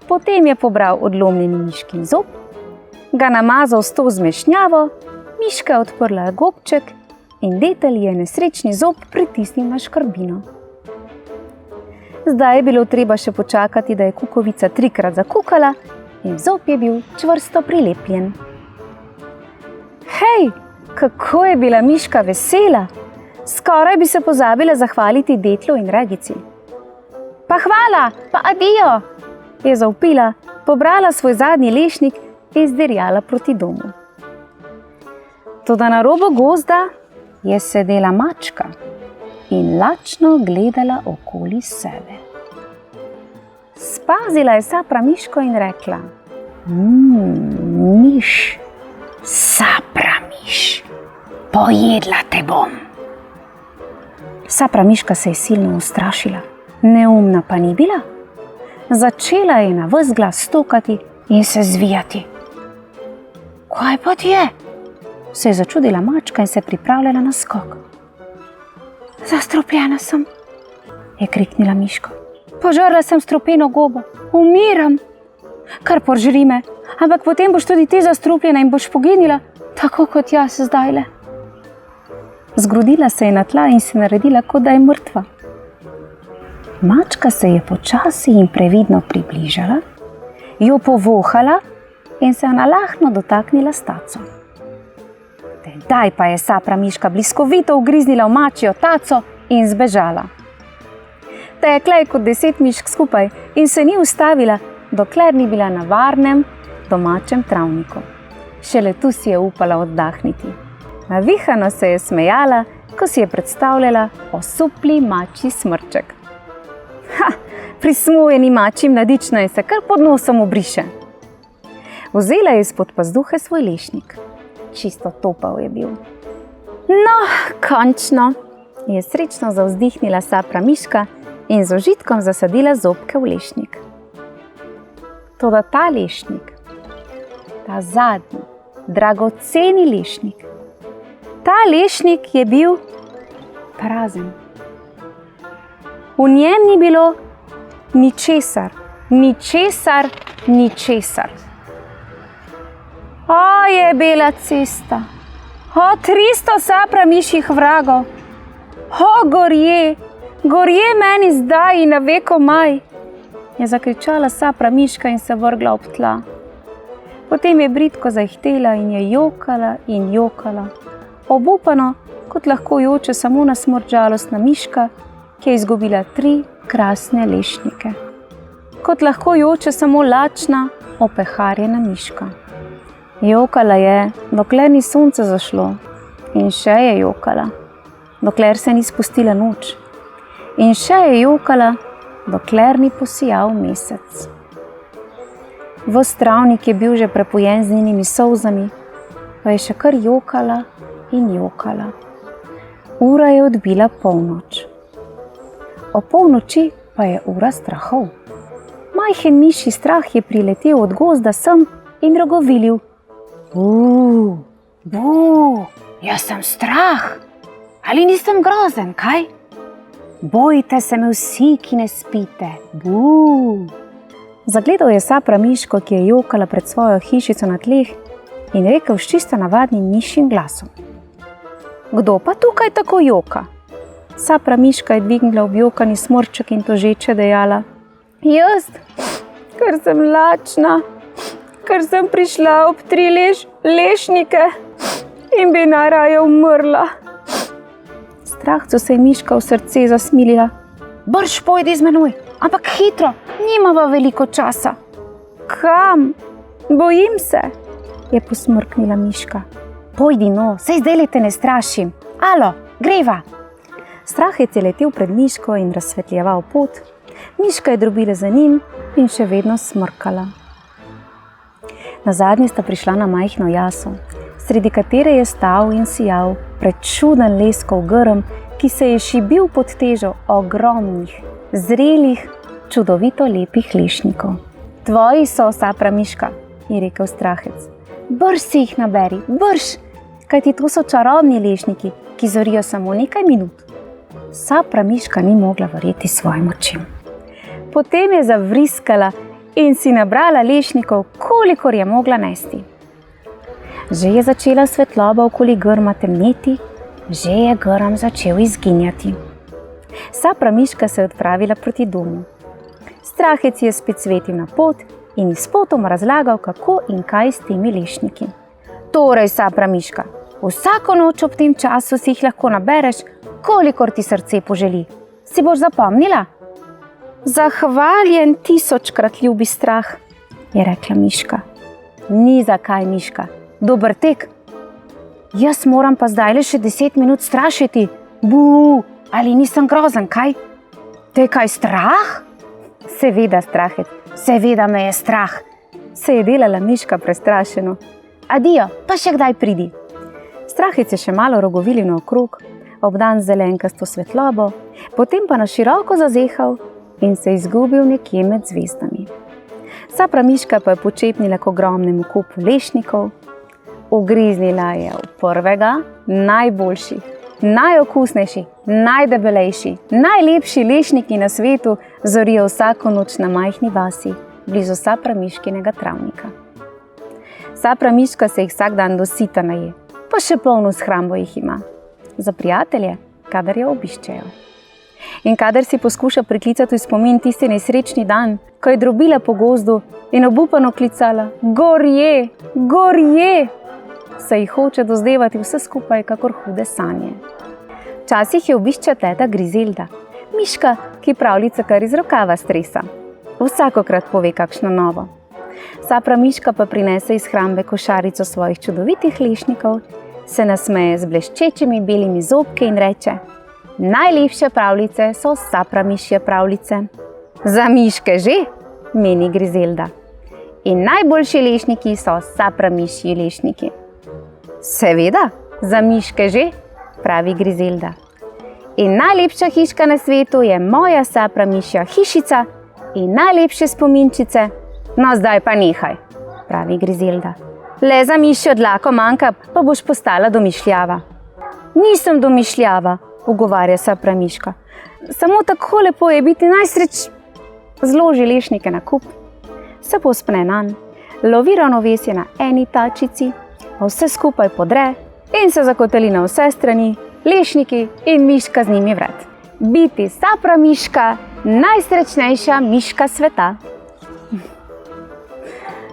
Potem je pobral odlomljeni miškin zob, ga namazal s to zmešnjavo, miška je odprla gobček in detel je nesrečni zob pritisnil na škrbino. Zdaj je bilo treba še počakati, da je kukovica 3-krat zakukala in zob je bil čvrsto prilepljen. Hej, kako je bila miška vesela! Skoraj bi se pozabila zahvaliti detlu in regici. Pa hvala, pa adijo, je zavpila, pobrala svoj zadnji lešnik in zdirjala proti domu. Toda na robu gozda je sedela mačka in lačno gledala okoli sebe. Spazila je Sapra miško in rekla: miš, Sapra miš, pojedla te bom. Sapra miška se je silno ustrašila, neumna pa ni bila. Začela je na ves glas stokati in se zvijati. Kaj pa ti je? Se je začudila mačka in se pripravljala na skok. Zastrupljena sem, je kriknila miško. Požrla sem strupeno gobo, umiram. Kar požri me, ampak potem boš tudi ti zastrupljena in boš poginila, tako kot jaz zdajle. Zgrudila se je na tla in se naredila, kot da je mrtva. Mačka se je počasi in previdno približala, jo povohala in se nalahno dotaknila s taco. Tedaj pa je Sapra miška bliskovito ugriznila v mačjo taco in zbežala. Tekla je kot 10 mišk skupaj in se ni ustavila, dokler ni bila na varnem domačem travniku. Šele tu si je upala oddahniti. Navihano se je smejala, ko si je predstavljala osupli mačji smrček. Prismojeni mačji mladič naj se kar pod nosom obriše. Vzela je izpod pazduhe svoj lešnik. Čisto topel je bil. No, končno, je srečno zavzdihnila Sapra miška in z užitkom zasadila zobke v lešnik. Toda ta lešnik, ta zadnji, dragoceni lešnik, ta lešnik je bil prazen. V njem ni bilo ničesar, ničesar, ničesar. O, je bela cesta, o, 300 Sapra mišjih vragov, o, gorje, gorje meni zdaj in na veko maj, je zakričala Sapra miška in se vrgla ob tla. Potem je bridko zaihtela in je jokala in jokala, obupano, kot lahko joče samo na smrt žalostna miška, ki je izgubila 3 krasne lešnike. Kot lahko joče samo lačna, opeharjena miška. Jokala je, dokler ni sonce zašlo, in še je jokala, dokler se ni spustila noč, in še je jokala, dokler ni posijal mesec. Ves travnik je bil že prepojen z njenimi solzami, pa je še kar jokala in jokala. Ura je odbila polnoč. O polnoči pa je ura strahov. Majhen mišji strah je priletel od gozda sem in rogovilil. Jaz sem strah. Ali nisem grozen, kaj? Bojte se me vsi, ki ne spite. Zagledal je Sapra miško, ki je jokala pred svojo hišico na tleh in rekel s čisto navadnim mišjim glasom. Kdo pa tukaj tako joka? Sapra miška je dvignila objokani smrček in tožeče dejala. Jaz, ker sem lačna, ker sem prišla ob 3 lešnike in bi najraje umrla. Strahcu se je miška v srce zasmilila. Brž pojdi z menoj, ampak hitro, nimava veliko časa. Kam? Bojim se, je posmrknila miška. Pojdi no, saj zdajle te ne strašim. Alo, greva. Strah je letel pred miško in razsvetljeval pot. Miška je drobila za njim in še vedno smrkala. Nazadnje sta prišla na majhno jaso, sredi katere je stal in sijal prečuden leskov grm, ki se je šibil pod težo ogromnih, zrelih, čudovito lepih lešnikov. Tvoji so, Sapra miška, je rekel strahec. Brž si jih naberi, brž, kajti to so čarobni lešniki, ki zorijo samo nekaj minut. Sapra miška ni mogla verjeti svojim očem. Potem je zavriskala in si nabrala lešnikov, kolikor je mogla nesti. Že je začela svetloba okoli grma temneti Že je grm začel izginjati. Sapra miška se je odpravila proti domu. Strahec je spet svetil na pot in ji spotoma razlagal, kako in kaj s temi lešniki. Torej, Sapra miška, vsako noč ob tem času si jih lahko nabereš, kolikor ti srce poželi. Si boš zapomnila? Zahvaljen 1000-krat ljubi strah, je rekla miška. Ni zakaj, miška. Dober tek. Jaz moram pa zdaj le še 10 minut strašiti. Bu, ali nisem grozen, kaj? Te kaj strah? Seveda, strahec, seveda me je strah, se je delala miška prestrašeno. Adijo, pa še kdaj pridi. Strahec je še malo rogovilil naokrog, obdan z zelenkasto svetlobo, potem pa na široko zazehal in se izgubil nekje med zvezdami. Sapra miška pa je počepnila k ogromnemu kupu lešnikov, ugriznila je v prvega, najboljši, najokusnejši, najdebelejši, najlepši lešniki na svetu zorijo vsako noč na majhni vasi, blizu Sapra miškinega travnika. Sapra miška se jih vsak dan do sita naje, pa še polno shrambo jih ima. Za prijatelje, kadar jo obiščejo. In kadar si poskuša priklicati v spomin tisti nesrečni dan, ko je drobila po gozdu in obupano klicala Gorje, gorje, se jih hoče dozdevati vse skupaj kakor hude sanje. Včasih je obišča teta Grizelda, miška, ki pravljice kar iz rokava stresa. Vsakokrat pove kakšno novo. Sapra miška pa prinese iz hrambe košarico svojih čudovitih lešnikov, se nasmeje z bleščečimi belimi zobki in reče: Najlepše pravljice so Sapra mišje pravljice. Za miške že, meni Grizelda. In najboljši lešniki so Sapra mišji lešniki. Seveda, za miške že, pravi Grizelda. In najlepša hiška na svetu je moja Sapra mišja hišica in najlepše spominčice. No, zdaj pa nehaj, pravi Grizelda. Le za mišjo dlako manjka, pa boš postala domišljava. Nisem domišljava, ugovarja Sapra miška. Samo tako lepo je biti najsreč. Zloži lešnike na kup, se povzpne nanj, lovi ravnovesje na eni tačici, vse skupaj podre in se zakotali na vse strani, lešniki in miška z njimi vred. Biti Sapra miška, najsrečnejša miška sveta.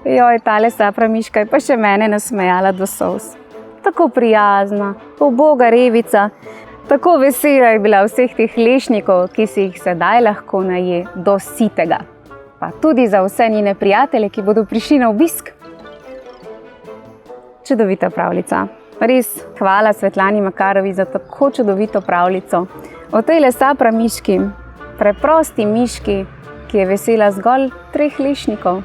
Joj, tale Sapra miška je pa še mene nasmejala do solz. Tako prijazna, uboga revica, tako vesela je bila vseh teh lešnikov, ki si jih sedaj lahko naje do sitega. Pa tudi za vse njene prijatelje, ki bodo prišli na obisk. Čudovita pravljica. Res, hvala Svetlani Makarovi za tako čudovito pravljico. O tejle Sapra miški, preprosti miški, ki je vesela zgolj 3 lešnikov.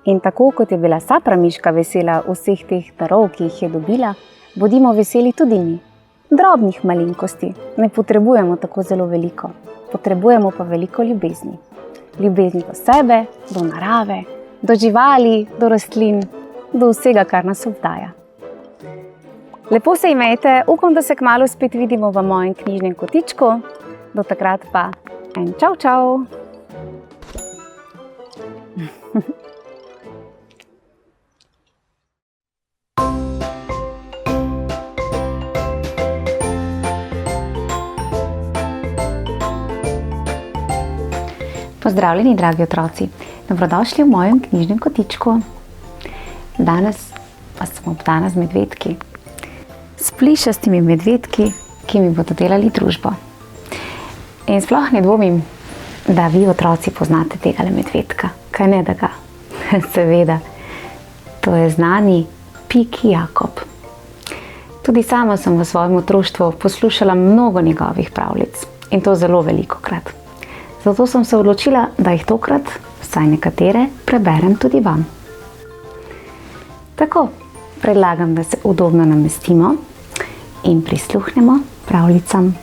In tako kot je bila Sapra miška vesela vseh teh darov, ki jih je dobila, bodimo veseli tudi mi. Drobnih malenkosti ne potrebujemo tako zelo veliko, potrebujemo pa veliko ljubezni. Ljubezni do sebe, do narave, do živali, do rastlin, do vsega, kar nas obdaja. Lepo se imejte, upam, da se kmalu spet vidimo v mojem knjižnem kotičku. Do takrat pa en čau, čau! Pozdravljeni, dragi otroci! Dobrodošli v mojem knjižnem kotičku. Danes pa sem obdana z medvedki. S plišastimi medvedki, ki mi bodo delali družbo. In sploh ne dvomim, da vi otroci poznate tegale medvedka. Kaj ne da ga? Seveda, to je znani Piki Jakob. Tudi sama sem v svojem otroštvu poslušala mnogo njegovih pravljic in to zelo velikokrat. Zato sem se odločila, da jih tokrat, vsaj nekatere, preberem tudi vam. Tako, predlagam, da se udobno namestimo in prisluhnemo pravljicam.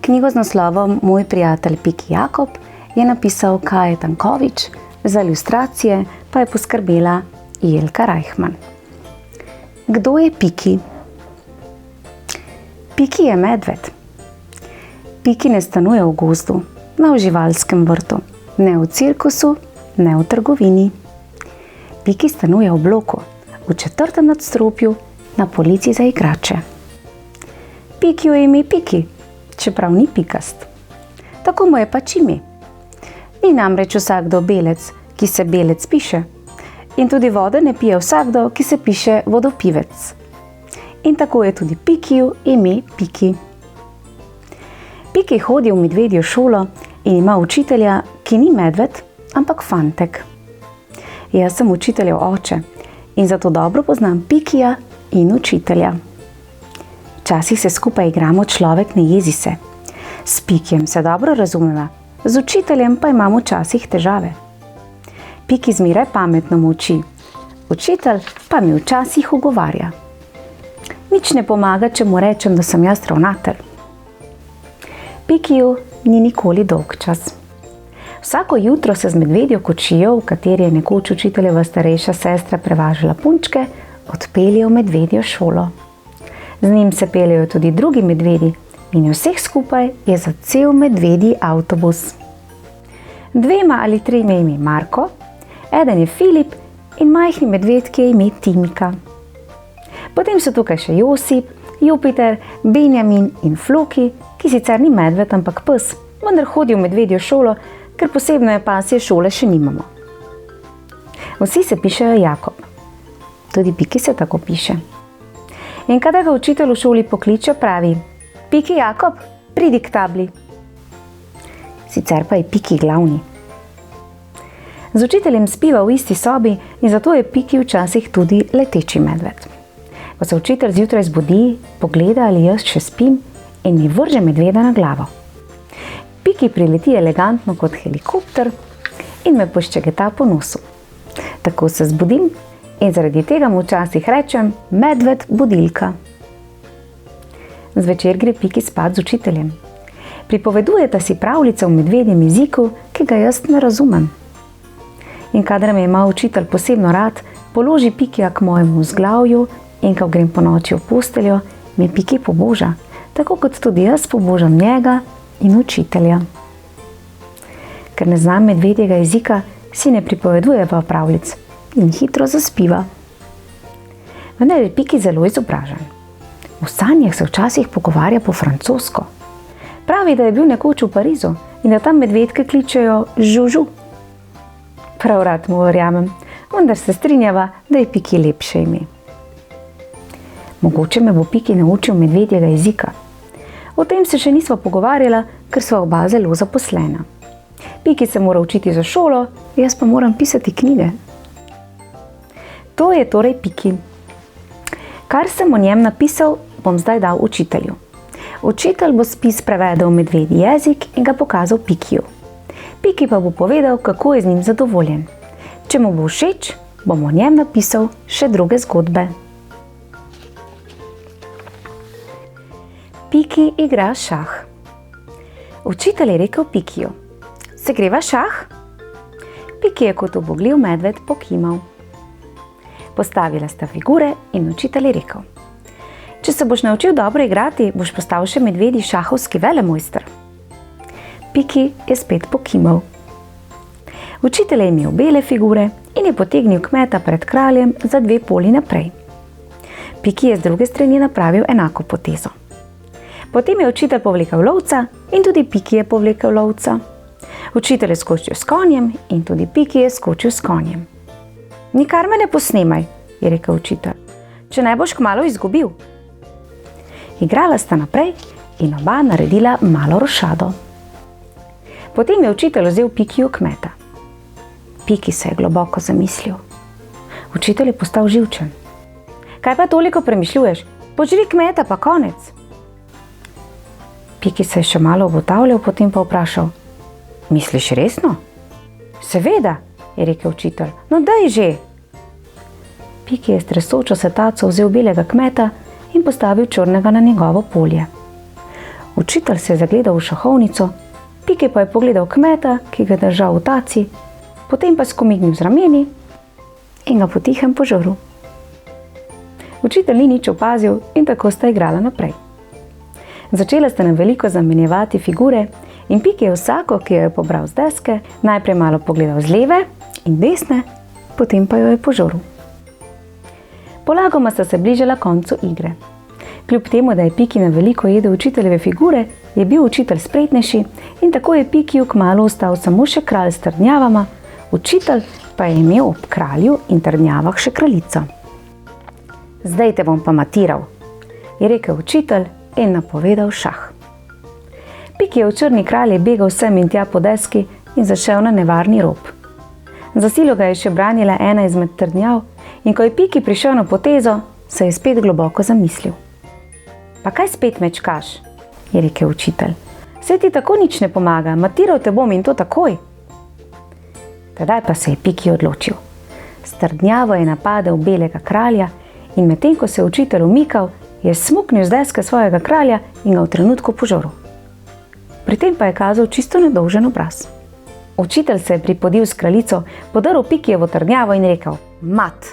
Knjigo z naslovom Moj prijatelj Piki Jakob je napisal Kaje Tanković, za ilustracije pa je poskrbela Jelka Reichman. Kdo je Piki? Piki je medved. Piki ne stanuje v gozdu, ne v živalskem vrtu, ne v cirkusu, ne v trgovini. Piki stanuje v bloku, v 4. nadstropju, na polici za igrače. Pikiju je ime Piki, čeprav ni pikast. Tako mu je pač ime. Ni namreč vsakdo belec, ki se belec piše. In tudi vode ne pije vsakdo, ki se piše vodopivec. In tako je tudi Pikiju ime Piki. Piki hodi v medvedjo šolo in ima učitelja, ki ni medved, ampak fantek. Jaz sem učiteljev oče in zato dobro poznam Pikija in učitelja. Včasih se skupaj igramo Človek ne jezi se. S Pikijem se dobro razumeva, z učiteljem pa imamo včasih težave. Piki zmeraj pametno molči, učitelj pa mi včasih ugovarja. Nič ne pomaga, če mu rečem, da sem jaz ravnatelj. Pikiju ni nikoli dolgčas. Vsako jutro se z medvedjo kočijo, v kateri je nekoč učiteljeva starejša sestra prevažala punčke, odpelje v medvedjo šolo. Z njim se peljejo tudi drugi medvedi in vseh skupaj je za cel medvedji avtobus. 2 ali 3 je ime Marko, eden je Filip in majhni medvedki je ime Timika. Potem so tukaj še Josip, Jupiter, Benjamin in Floki, ki sicer ni medved, ampak pes, vendar hodi v medvedjo šolo, ker posebne pasje šole še nimamo. Vsi se pišejo Jakob. Tudi Piki se tako piše. In kadar ga učitelj v šoli pokliče, pravi: Piki Jakob, pridi k tabli. Sicer pa je Piki glavni. Z učiteljem spiva v isti sobi in zato je Piki včasih tudi leteči medved. Ko se učitelj zjutraj zbudi, pogleda, ali jaz še spim in mi vrže medveda na glavo. Piki prileti elegantno kot helikopter in me poščegeta po nosu. Tako se zbudim in zaradi tega mu včasih rečem medved budilka. Zvečer gre Piki spat z učiteljem. Pripovedujeta si pravljice v medvedjem jeziku, ki ga jaz ne razumem. In kadar me ima učitelj posebno rad, položi Pikija k mojemu vzglavju in ko grem po noči v posteljo, me Piki poboža, tako kot tudi jaz pobožam njega in učitelja. Ker ne znam medvedjega jezika, si ne pripovedujeva pravljic in hitro zaspiva. Vendar je Piki zelo izobražen. V sanjah se včasih pogovarja po francosko. Pravi, da je bil nekoč v Parizu in da tam medvedke kličejo žužu. Prav rad mu verjamem, vendar se strinjava, da je Piki lepše ime. Mogoče me bo Piki naučil medvedjega jezika. O tem se še nisva pogovarjala, ker sva oba zelo zaposlena. Piki se mora učiti za šolo, jaz pa moram pisati knjige. To je torej Piki. Kar sem o njem napisal, bom zdaj dal učitelju. Učitelj bo spis prevedel v medvedji jezik in ga pokazal Pikiju. Piki pa bo povedal, kako je z njim zadovoljen. Če mu bo všeč, bom o njem napisal še druge zgodbe. Piki igra šah. Učitelj je rekel Pikiju: Se greva šah? Piki je kot ubogljiv medved pokimal. Postavila sta figure in učitelj je rekel: Če se boš naučil dobro igrati, boš postal še medvedji šahovski velemojster. Piki je spet pokimal. Učitelj je imel bele figure in je potegnil kmeta pred kraljem za 2 poli naprej. Piki je z druge strani napravil enako potezo. Potem je učitelj povlekel lovca in tudi Piki je povlekel lovca. Učitelj je skočil s konjem in tudi Piki je skočil s konjem. Nikar me ne posnemaj, je rekel učitelj, če ne boš kmalu izgubil. Igrala sta naprej in oba naredila malo rošado. Potem je učitelj vzel Pikiju kmeta. Piki se je globoko zamislil. Učitelj je postal živčen. Kaj pa toliko premišljuješ? Požri kmeta pa konec. Piki se je še malo obotavljal, potem pa vprašal: Misliš resno? Seveda, je rekel učitelj, no daj že. Piki je s tresočo se taco vzel belega kmeta in postavil črnega na njegovo polje. Učitelj se je zagledal v šahovnico, Piki pa je pogledal kmeta, ki ga je držal v taci, potem pa skomignil z rameni in ga potihem požrl. Učitelj ni nič opazil in tako sta igrala naprej. Začela sta na veliko zamenjevati figure in Piki je vsako, ki jo je pobral z deske, najprej malo pogledal z leve in desne, potem pa jo je požrl. Polagoma sta se bližala koncu igre. Kljub temu, da je Piki na veliko jedel učiteljeve figure, je bil učitelj spretnejši in tako je Pikiju kmalu ostal samo še kralj s trdnjavama, učitelj pa je imel ob kralju in trdnjavah še kraljico. Zdaj te bom pa matiral, je rekel učitelj in napovedal šah. Pikijev črni kralj je begal sem in tja po deski in zašel na nevarni rob. Za silo ga je še branila ena izmed trdnjav in ko je Piki prišel na potezo, se je spet globoko zamislil. Pa kaj spet mečkaš, je rekel učitelj. Saj ti tako nič ne pomaga, matiral te bom in to takoj. Tedaj pa se je Piki odločil. S trdnjavo je napadel belega kralja in medtem ko se je učitelj umikal, je smuknil z deske svojega kralja in ga v trenutku požoril. Pri tem pa je kazal čisto nedolžen obraz. Učitelj se je pripodil s kraljico, podrl Pikijevo trdnjavo in rekel: mat.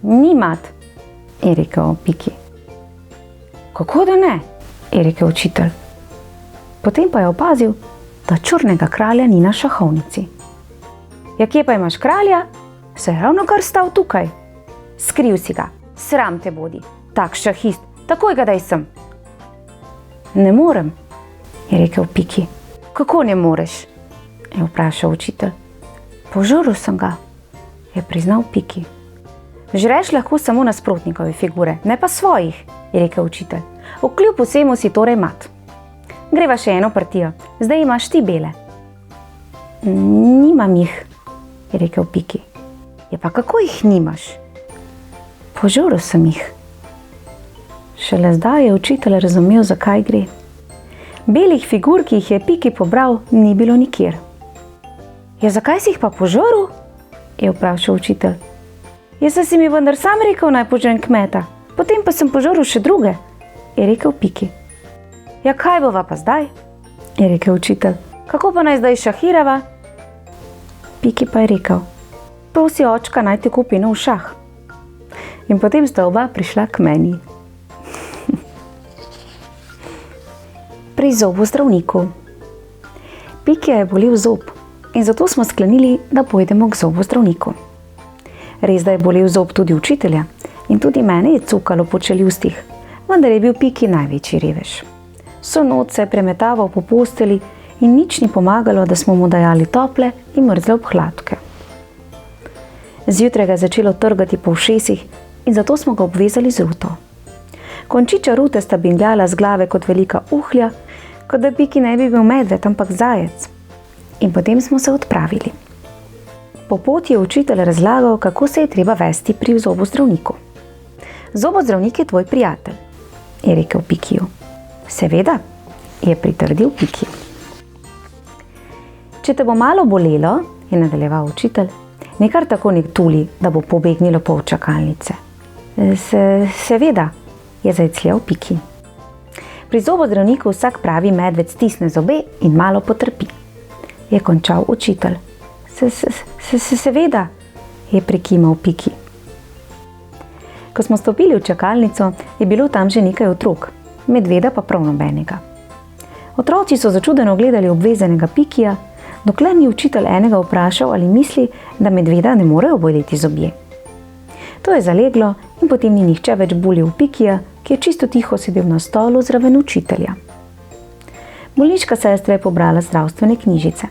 Ni mat, je rekel Piki. Kako da ne, je rekel učitelj. Potem pa je opazil, da črnega kralja ni na šahovnici. Ja, kje pa imaš kralja? Se je ravnokar stal tukaj. Skril si ga, sram te bodi, tak šahist, takoj ga daj sem. Ne morem, je rekel Piki. Kako ne moreš, je vprašal učitelj. Požrl sem ga, je priznal Piki. Žreš lahko samo nasprotnikove figure, ne pa svojih, je rekel učitelj. Vkljub vsemu si torej mat. Greva še eno partijo, zdaj imaš ti bele. Nimam jih, je rekel Piki. Ja pa kako jih nimaš? Požrl sem jih. Šele zdaj je učitelj razumel, zakaj gre. Belih figur, ki jih je Piki pobral, ni bilo nikjer. Ja, zakaj si jih pa požrl? Je vprašal učitelj. Jaz si mi vendar sam rekel, naj požrem kmeta, potem pa sem požrl še druge, je rekel Piki. Ja, kaj bova pa zdaj, je rekel učitelj. Kako pa naj zdaj šahirava? Piki pa je rekel: prosi očka, naj ti kupi nov šah. In potem sta oba prišla k meni. Pri zobozdravniku. Pikija je bolel zob in zato smo sklenili, da pojdemo k zobozdravniku. Res, da je bolel zob tudi učitelja in tudi mene je cukalo po čeljustih, vendar je bil Piki največji revež. Vso noč se je premetaval po posteli in nič ni pomagalo, da smo mu dajali tople in mrzle obhladke. Zjutraj ga je začelo trgati po ušesih in zato smo ga obvezali z ruto. Končiča rute sta bingljala z glave kot velika uhlja, kot da Piki ne bi bil medved, ampak zajec. In potem smo se odpravili. Po poti je učitelj razlagal, kako se je treba vesti pri zobozdravniku. Zobozdravnik je tvoj prijatelj, je rekel Pikiju. Seveda, je pritrdil Piki. Če te bo malo bolelo, je nadaljeval učitelj, ne kar tako nek tuli, da bo pobegnilo pol čakalnice. Seveda, je zajcljal Piki. Pri zobozdravniku vsak pravi medved stisne zobe in malo potrpi, je končal učitelj. Seveda, je prikimal Piki. Ko smo stopili v čakalnico, je bilo tam že nekaj otrok, medveda pa prav nobenega. Otroci so začudeno gledali obvezanega Pikija, dokler ni učitelj enega vprašal, ali misli, da medveda ne morejo boleti zobje. To je zaleglo in potem ni nihče več bulil Pikija, ki je čisto tiho sedel na stolu zraven učitelja. Bolniška sestra je pobrala zdravstvene knjižice.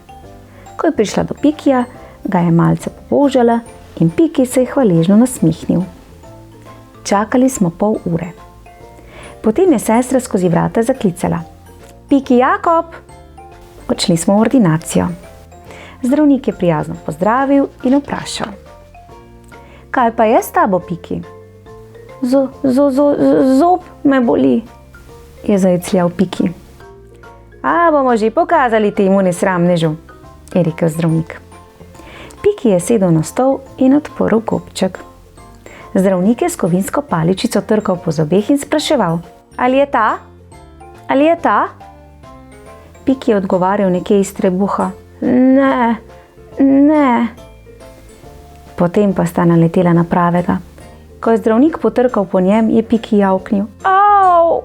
Ko je prišla do Pikija, ga je malce pobožala in Piki se je hvaležno nasmihnil. Čakali smo pol ure. Potem je sestra skozi vrata zaklicala: Piki Jakob! Odšli smo v ordinacijo. Zdravnik je prijazno pozdravil in vprašal: kaj pa je s tabo, Piki? Zob me boli, je zajecljal Piki. A bomo že pokazali temu nesramnežu, je rekel zdravnik. Piki je sedel na stol in odprl kopček. Zdravnik je s kovinsko paličico trkal po zobeh in spraševal: ali je ta? Ali je ta? Piki je odgovarjal nekje iz trebuha: ne. Potem pa sta naletela na pravega. Ko je zdravnik potrkal po njem, je Piki javknil: au!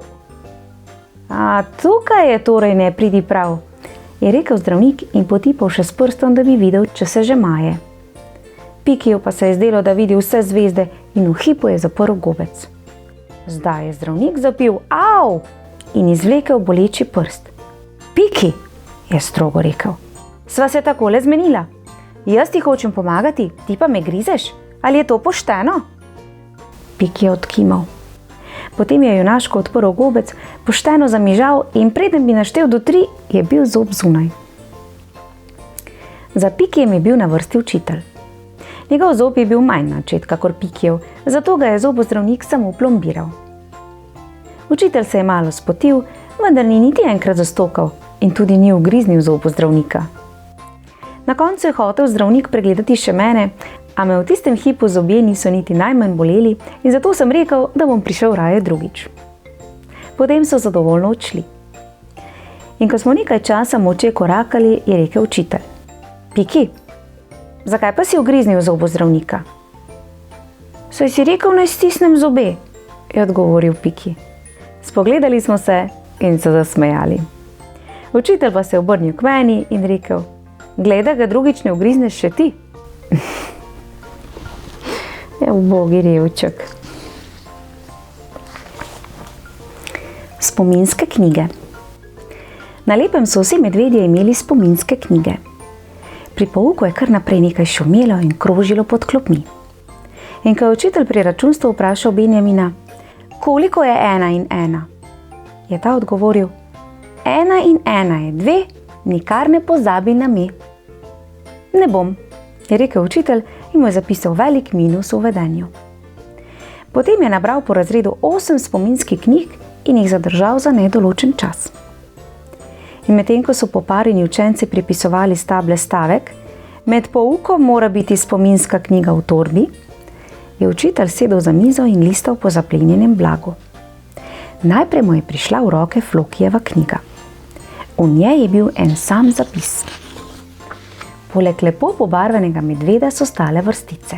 A tukaj je torej nepridiprav, je rekel zdravnik in potipal še s prstom, da bi videl, če se že maje. Pikiju pa se je zdelo, da vidi vse zvezde in v hipu je zaprl gobec. Zdaj je zdravnik zapil "Au!" in izvlekel boleči prst. "Piki," je strogo rekel. "Sva se takole zmenila. Jaz ti hočem pomagati, ti pa me grizeš. Ali je to pošteno?" Piki je odkimal. Potem je junaško odprl gobec, pošteno zamižal in preden bi naštel do 3, je bil zob zunaj. Za Pikijem je bil na vrsti učitelj. Njegov zob je bil manj načet kakor Pikijev, zato ga je zobozdravnik samo plombiral. Učitelj se je malo spotil, vendar ni niti enkrat zastokal in tudi ni ugriznil zobozdravnika. Na koncu je hotel zdravnik pregledati še mene, a me v tistem hipu zobje niso niti najmanj boleli in zato sem rekel, da bom prišel raje drugič. Potem so zadovoljno odšli. In ko smo nekaj časa molče korakali, je rekel učitelj: "Piki, zakaj pa si ugriznil zobozdravnika?" "Saj si rekel, naj stisnem zobe," je odgovoril Piki. Spogledali smo se in se zasmejali. Učitelj pa se je obrnil k meni in rekel: "Glej, da ga drugič ne ugrizneš še ti." Je ubogi revček. Spominske knjige. Na lepem so vsi medvedje imeli spominske knjige. Pri pouku je kar naprej nekaj šumelo in krožilo pod klopmi. In ko je učitelj pri računstvu vprašal Benjamina: "Koliko je 1 in 1?" je ta odgovoril: "1 in 1 je 2, nikar ne pozabi na me." "Ne bom," je rekel učitelj in mu je zapisal velik minus v vedenju. Potem je nabral po razredu 8 spominskih knjig in jih zadržal za nedoločen čas. In medtem ko so poparjeni učenci pripisovali s table stavek: "Med poukom mora biti spominska knjiga v torbi", je učitelj sedel za mizo in listal po zaplenjenem blagu. Najprej mu je prišla v roke Flokijeva knjiga. V njej je bil en sam zapis. Poleg lepo pobarvanega medveda so stale vrstice: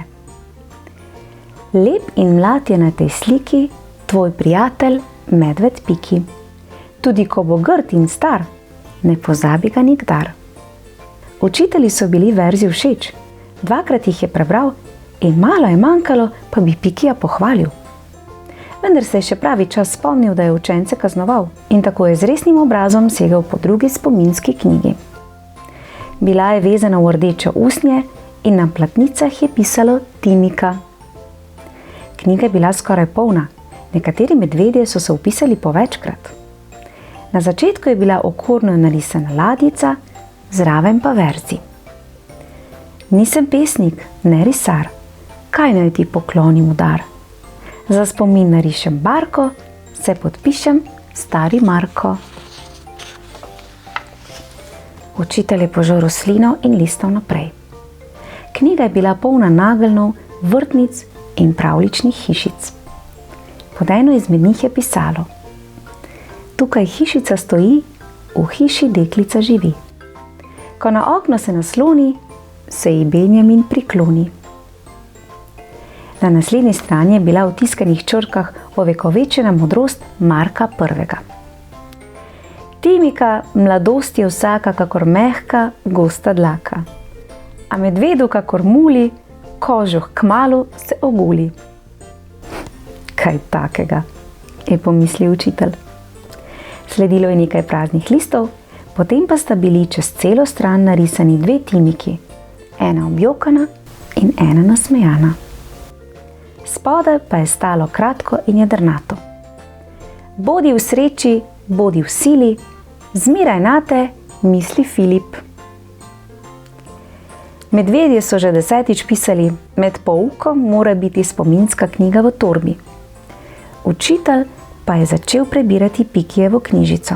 "Lep in mlad je na tej sliki tvoj prijatelj medved Piki. Tudi ko bo grd in star, ne pozabi ga nikdar." Učitelji so bili verzi všeč, 2krat jih je prebral in malo je manjkalo, pa bi Pikija pohvalil. Vendar se je še pravi čas spomnil, da je učence kaznoval in tako je z resnim obrazom segel po drugi spominski knjigi. Bila je vezana v rdeče usnje in na platnicah je pisalo Timika. Knjiga je bila skoraj polna, nekateri medvedje so se vpisali po večkrat. Na začetku je bila okorno narisana ladjica, zraven pa verzi: "Nisem pesnik, ne risar, kaj naj ti poklonim v dar? Za spomin narišem barko, se podpišem Stari Marko." Učitelj je požrl slino in listal naprej. Knjiga je bila polna nageljnov, vrtnic in pravljičnih hišic. Pod eno izmed njih je pisalo: "Tukaj hišica stoji, v hiši deklica živi. Ko na okno se nasloni, se ji Benjamin prikloni." Na naslednji strani je bila v tiskanih črkah ovekovečena modrost Marka I. "Timika, mladost je vsaka kakor mehka, gosta dlaka. A medvedu kakor muli, kožuh kmalu se oguli." Kaj takega, je pomislil učitelj. Sledilo je nekaj praznih listov, potem pa sta bili čez celo stran narisani 2 Timiki, ena objokana in ena nasmejana. Spodaj pa je stalo kratko in jedrnato: "Bodi v sreči, bodi v sili, zmeraj nate misli Filip." Medvedje so že 10. pisali: "Med poukom mora biti spominska knjiga v torbi." Učitelj pa je začel prebirati Pikijevo knjižico.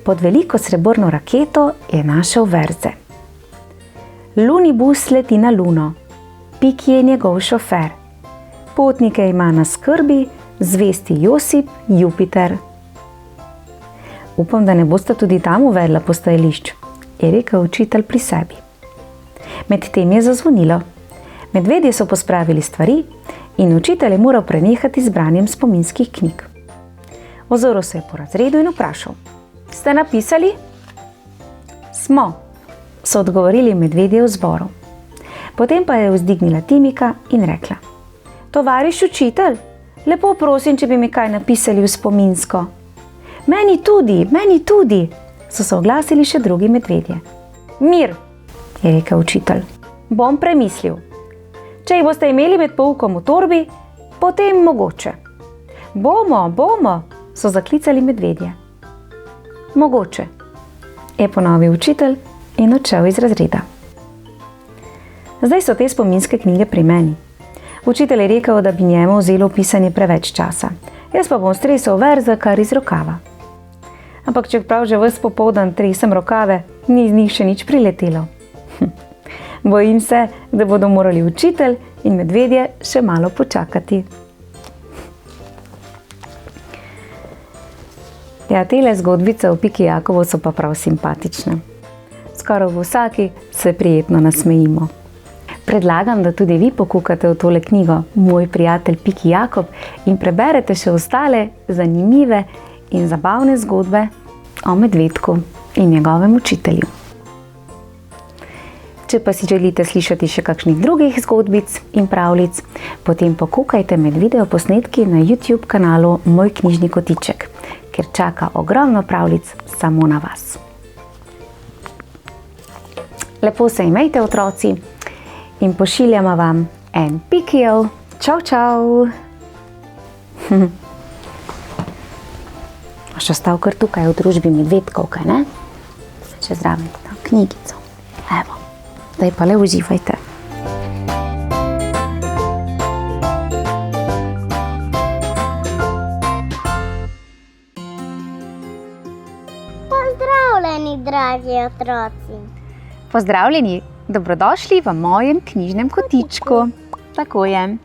Pod veliko srebrno raketo je našel verze: "Lunibus leti na luno, Piki je njegov šofer. Potnike ima na skrbi zvesti Josip Jupiter." "Upam, da ne boste tudi tam uvedla postajališč," je rekel učitelj pri sebi. Medtem je zazvonilo. Medvedje so pospravili stvari in učitelj je moral prenehati z branjem spominskih knjig. Ozrl se je po razredu in vprašal: "Ste napisali?" "Smo," so odgovorili medvedje v zboru. Potem pa je vzdignila Timika in rekla: "Tovariš učitelj, Lepo prosim, če bi mi kaj napisali v spominsko. Meni tudi, so se oglasili še drugi medvedje. Mir, je rekel učitelj, bom premislil. Če jih boste imeli med poukom v torbi, potem mogoče. Bomo, so zaklicali medvedje. Mogoče, je ponovil učitelj in odšel iz razreda. Zdaj so te spominske knjige pri meni. Učitelj je rekel, da bi njemu vzelo pisanje preveč časa. Jaz pa bom stresel verze kar iz rokava. Ampak čeprav že ves popoldan tresem rokave, ni iz njih še nič priletelo. Bojim se, da bodo morali učitelj in medvedje še malo počakati. Ja, tele zgodbice o Piki Jakovu so pa prav simpatične. Skoraj v vsaki se prijetno nasmejimo. Predlagam, da tudi vi pokukate v tole knjigo Moj prijatelj Piki Jakob in preberete še ostale zanimive in zabavne zgodbe o medvedku in njegovem učitelju. Če pa si želite slišati še kakšnih drugih zgodbic in pravljic, potem pokukajte med videoposnetki na YouTube kanalu Moj knjižni kotiček, ker čaka ogromno pravljic samo na vas. Lepo se imejte, otroci, in pošiljamo vam en Pikijev. Čau! Še ostal kar tukaj v družbi medvedkov, kaj ne? Če zraven knjigico. Evo, zdaj pa le uživajte. Pozdravljeni, dragi otroci. Pozdravljeni, dobrodošli v mojem knjižnem kotičku. Tako je.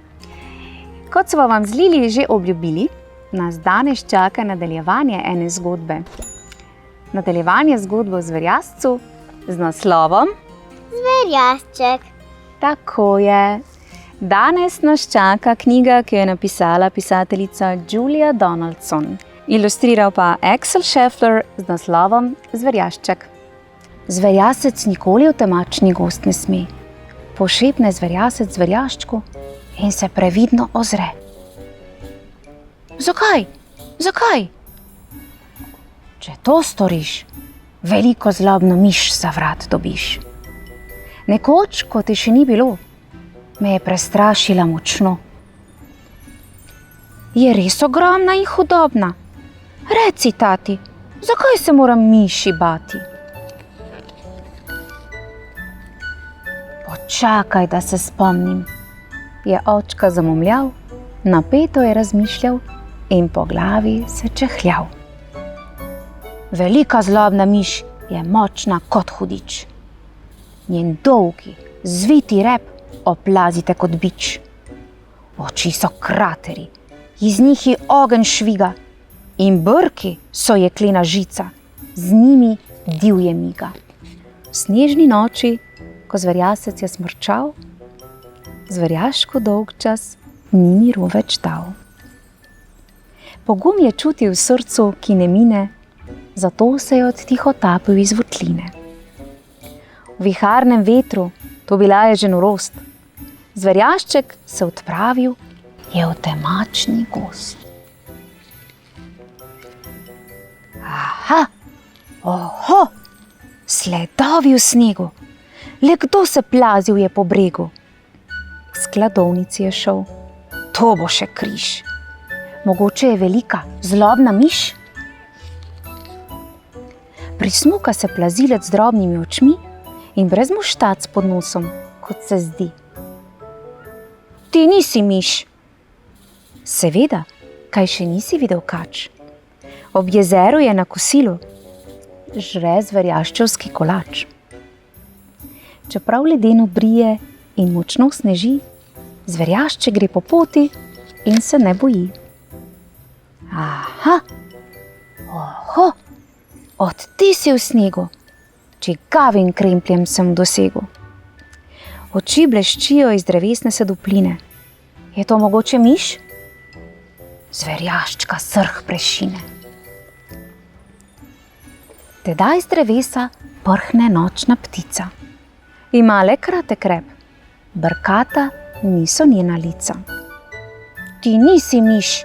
Kot smo vam z Lili že obljubili, nas danes čaka nadaljevanje ene zgodbe. Nadaljevanje zgodbe o zverjascu z naslovom Zverjašček. Tako je. Danes nas čaka knjiga, ki jo je napisala pisateljica Julia Donaldson. Ilustriral pa Axel Scheffler z naslovom Zverjašček. Zverjasec nikoli v temačni gost ne sme. Pošepne zverjasec zverjaščku in se previdno ozre. Zakaj? Zakaj? Če to storiš, veliko zlobno miš za vrat dobiš. Nekoč, ko te še ni bilo, me je prestrašila močno. Je res ogromna in hudobna. Reci, tati, zakaj se moram miši bati? Počakaj, da se spomnim, je očka zamomljal, napeto je razmišljal in po glavi se čehljal. Velika zlobna miš je močna kot hudič. Njen dolgi, zviti rep oplazite kot bič. Oči so krateri, iz njih je ogenj šviga in brki so jeklena žica, z njimi divje miga. V snežni noči, ko zverjasec je smrčal, zverjaško dolgčas ni miru več dal. Pogum je čutil v srcu, ki ne mine, zato se je odtihotapil iz votline. V viharnem vetru, to bila je že norost, zverjašček se odpravil je v temačni gozd. Aha, oho, sledovi v snegu, le kdo se plazil je po bregu. K skladovnici je šel, to bo še križ. Mogoče je velika, zlobna miš? Prismuka se plazilec z drobnimi očmi in brez muštac pod nosom, kot se zdi. Ti nisi miš. Seveda, kaj še nisi videl kač? Ob jezeru je na kosilu, žre zverjaščevski kolač. Čeprav ledeno brije in močno sneži, zverjašček gre po poti in se ne boji. Aha, oho, od ti si v snegu, čigavim krempljem sem dosegel. Oči bleščijo iz drevesne sedupline. Je to mogoče miš? Zverjaščka srh prešine. Tedaj z drevesa prhne nočna ptica. Ima le kratek rep, brkata niso njena lica. Ti nisi miš.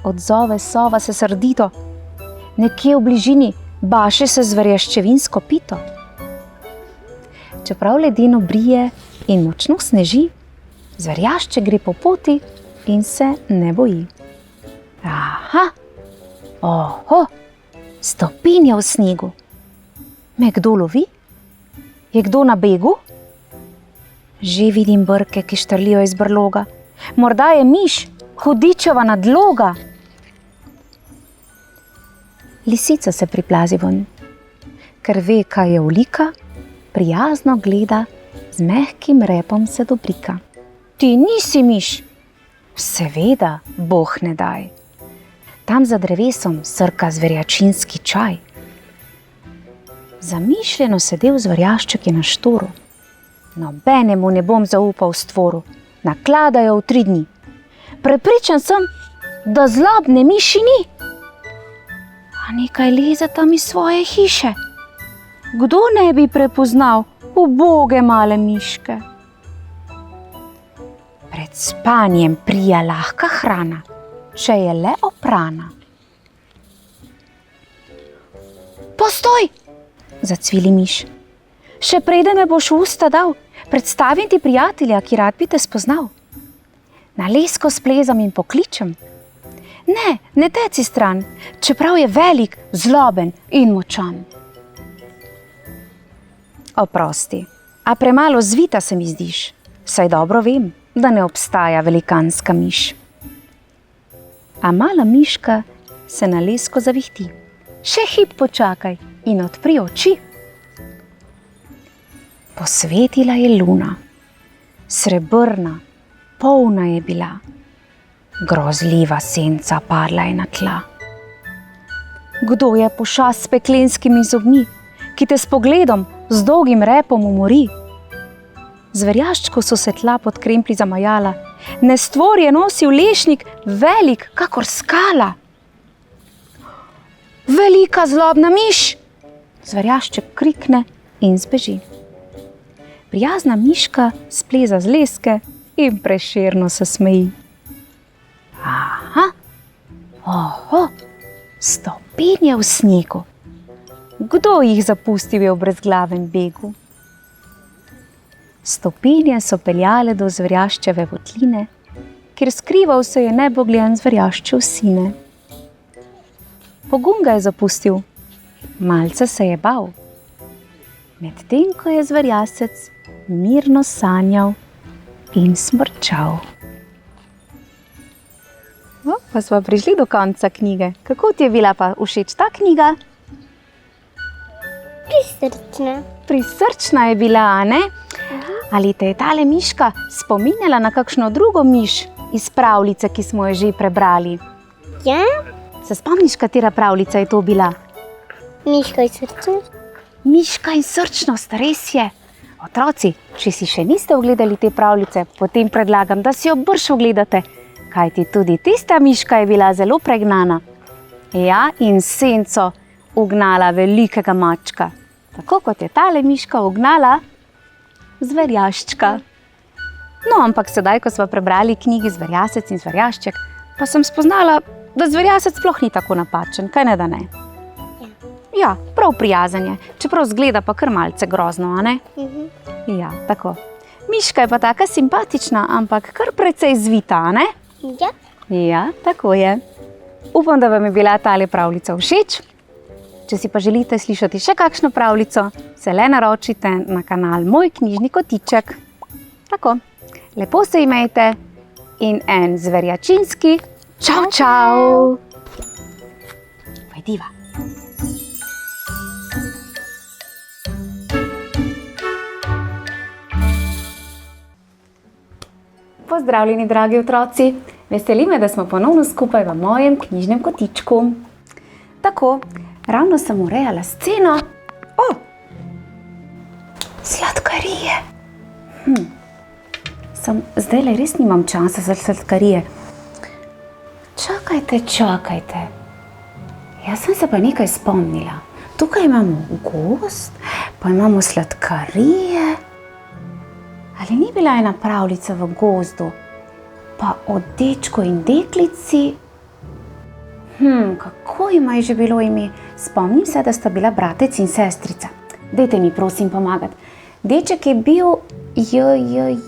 Odzove sova se srdito. Nekje v bližini baše se zverjaščevinsko pito. Čeprav ledeno brije in močno sneži, zverjašček gre po poti in se ne boji. Aha, oho, stopinje v snegu. Me kdo lovi? Je kdo na begu? Že vidim brke, ki štrlijo iz brloga. Morda je miš, hudičeva nadloga. Lisica se priplazi ven, ker ve, kaj je ulika, prijazno gleda, z mehkim repom se dobrika. Ti nisi miš? Seveda, Bog ne daj. Tam za drevesom srka zverjačinski čaj. Zamišljeno sedel zverjašček je na štoru. Nobenemu ne bom zaupal stvoru, nakladajo v 3 dni. Prepričan sem, da zlobne miši ni. A nekaj leze tam iz svoje hiše. Kdo ne bi prepoznal uboge male miške? Pred spanjem prija lahka hrana, če je le oprana. Postoj! Zacvili miš. Še preden me boš v usta dal, predstavim ti prijatelja, ki rad bi te spoznal. Na lesko splezam in pokličem. Ne, ne teci stran, čeprav je velik, zloben in močan. Oprosti, a premalo zvita se mi zdiš, saj dobro vem, da ne obstaja velikanska miš. A mala miška se na lesko zavihti. Še hip počakaj in odpri oči. Posvetila je luna, srebrna, polna je bila. Grozljiva senca padla je na tla. Kdo je pošast s peklenskimi zobmi, ki te s pogledom z dolgim repom umori? Zverjaščku so se tla pod kremplji zamajala, nestvor je nosil lešnik, velik kakor skala. Velika zlobna miš! Zverjašček krikne in zbeži. Prijazna miška spleza z leske in prešerno se smeji. Aha, oho, stopinje v snegu. Kdo jih zapustil je v brezglavem begu? Stopinje so peljale do zverjaščeve votline, kjer skrival se je nebogljen zverjaščev sine. Pogum ga je zapustil, malce se je bal, medtem ko je zverjasec mirno sanjal in smrčal. No, pa smo prišli do konca knjige. Kako ti je bila pa všeč ta knjiga? Prisrčna. Prisrčna je bila, a ne? Ali te je tale miška spominjala na kakšno drugo miš iz pravljice, ki smo jo že prebrali? Ja, Se spomniš, katera pravljica je to bila? miška in srce. Miška in srčnost, res je. Otroci, če si še niste ogledali te pravljice, potem predlagam, da si jo brž ogledate, kajti tudi tista miška je bila zelo pregnana. Ja, in senco ugnala velikega mačka, tako kot je tale miška ugnala zverjaščka. No, ampak sedaj, ko smo prebrali knjigi Zverjasec in zverjašček, pa sem spoznala, da zverjasec sploh ni tako napačen, kaj ne da ne? Ja, prav prijazen je, čeprav zgleda pa kar malce grozno, a ne? Ja, tako. Miška je pa taka simpatična, ampak kar precej zvita, a ne? Ja, Ja, tako je. Upam, da vam je bila tale pravljica všeč. Če si pa želite slišati še kakšno pravljico, se le naročite na kanal Moj knjižni kotiček. Tako, lepo se imejte in en zverjačinski čau, čau! Pojdiva. Pozdravljeni, dragi otroci! Veseli me, da smo ponovno skupaj v mojem knjižnem kotičku. Tako, ravno sem urejala sceno. O! Sladkarije! Zdajle res nimam časa za sladkarije. Čakajte. Jaz sem se pa nekaj spomnila. Tukaj imamo gozd, pa imamo sladkarije. Ali ni bila ena pravljica v gozdu, pa o dečku in deklici? Kako ima je že bilo ime? Spomnim se, da sta bila bratec in sestrica. Dajte mi prosim pomagati. Deček je bil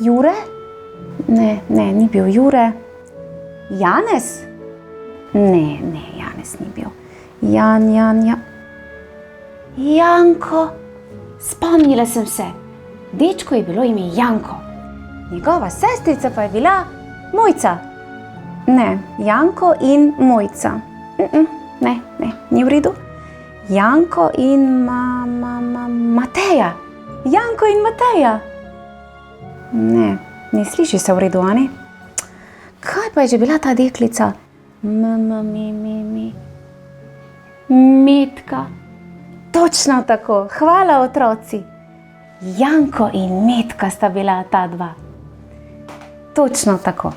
Jure? Ne, ni bil Jure. Janez? Ne, Janez ni bil. Janko. Spomnila sem se. Dečku je bilo ime Janko. Njegova sestrica pa je bila Mojca. Ne, Janko in Mojca. Ne, ni v redu. Janko in Mateja. Janko in Mateja. Ne sliši se v redu, a ne? Kaj pa je že bila ta deklica? Metka. Točno tako, hvala otroci. Janko in Metka sta bila ta dva. Točno tako.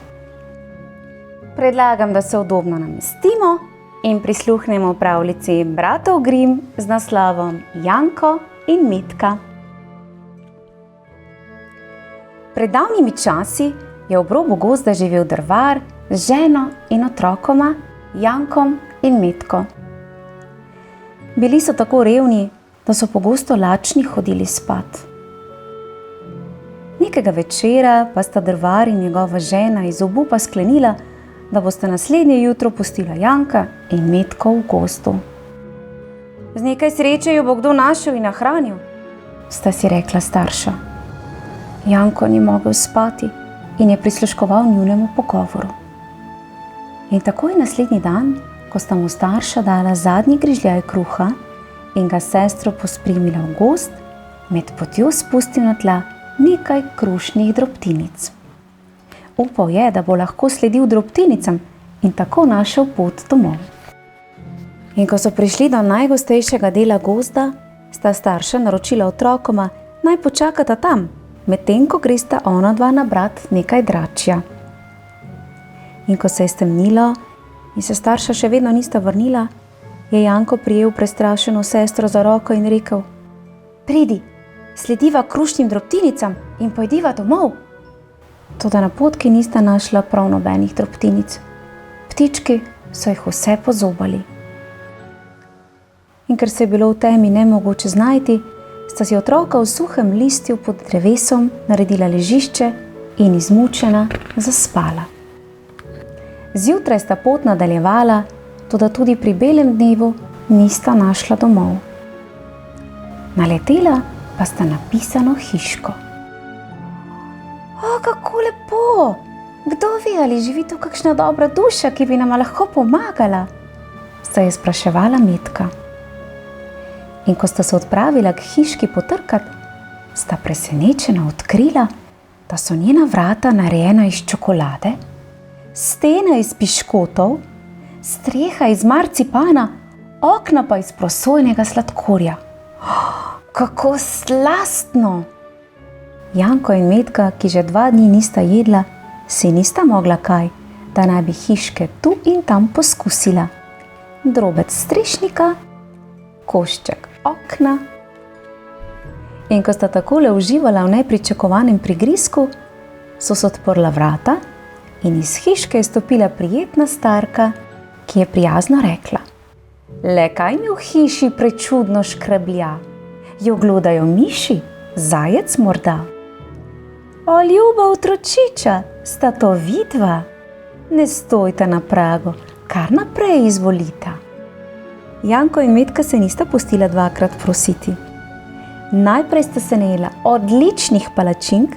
Predlagam, da se udobno namestimo in prisluhnemo pravljici bratov Grimm z naslovom Janko in Metka. Pred davnimi časi je ob robu gozda živel drvar z ženo in otrokoma, Jankom in Metko. Bili so tako revni, da so pogosto lačni hodili spat. Nekega večera pa sta drvar in njegova žena iz obupa sklenila, da boste naslednje jutro pustila Janka in Metko v gozdu. Z nekaj sreče jo bo kdo našel in nahranil, sta si rekla starša. Janko ni mogel spati in je prisluškoval njunemu pogovoru. In takoj naslednji dan, ko sta mu starša dala zadnji grižljaj kruha in ga sestro pospremila v gozd, med potjo spustil na tla nekaj krušnih drobtinic. Upal je, da bo lahko sledil drobtinicam in tako našel pot domov. In ko so prišli do najgostejšega dela gozda, sta starša naročila otrokoma, naj počakata tam, medtem ko gresta ona dva nabrat nekaj dračja. In ko se je stemnilo in se starša še vedno nista vrnila, je Janko prijel prestrašeno sestro za roko in rekel: Pridi, slediva krušnim drobtinicam in pojdiva domov. Toda na potki nista našla prav nobenih drobtinic. Ptički so jih vse pozobali. In ker se je bilo v temi nemogoče znajti, sta si otroka v suhem listju pod drevesom naredila ležišče in izmučena zaspala. Zjutraj sta pot nadaljevala, toda tudi pri belem dnevu nista našla domov. Naletela pa sta na pisano hiško. O, kako lepo! Kdo ve, ali živi tu kakšna dobra duša, ki bi nama lahko pomagala? Sta je spraševala Metka. In ko sta se odpravila k hiški potrkat, sta presenečena odkrila, da so njena vrata narejena iz čokolade, stena iz piškotov, streha iz marcipana, okna pa iz prosojnega sladkorja. Kako slastno! Janko in Metka, ki že 2 dni nista jedla, si nista mogla kaj, da naj bi hiške tu in tam poskusila. Drobec strešnika, košček okna. In ko sta takole uživala v nepričakovanem prigrizku, so se odprla vrata in iz hiške je stopila prijetna starka, ki je prijazno rekla: Le kaj mi v hiši prečudno škreblja? Jo glodajo miši, zajec morda? O, ljuba otročiča, sta to vidva? Ne stojte na pragu, kar naprej izvolita. Janko in Metka se nista pustila 2-krat prositi. Najprej sta se najela odličnih palačink,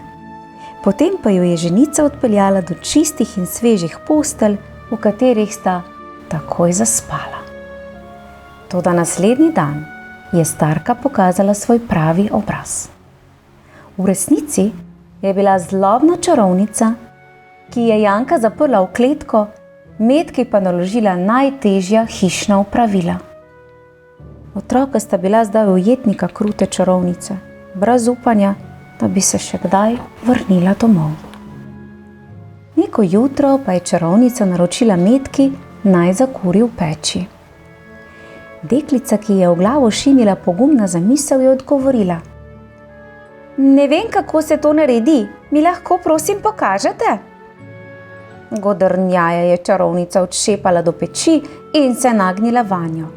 potem pa jo je ženica odpeljala do čistih in svežih postelj, v katerih sta takoj zaspala. Toda naslednji dan je starka pokazala svoj pravi obraz. V resnici je bila zlobna čarovnica, ki je Janka zaprla v kletko, Metki pa naložila najtežja hišna opravila. Otroka sta bila zdaj ujetnika krute čarovnice, brez upanja, da bi se še kdaj vrnila domov. Neko jutro pa je čarovnica naročila Metki, naj zakuri v peči. Deklica, ki je v glavo šinila pogumna zamisel, je odgovorila: Ne vem, kako se to naredi, Mi lahko prosim pokažete? Godrnjaje je čarovnica odšepala do peči in se nagnila vanjo.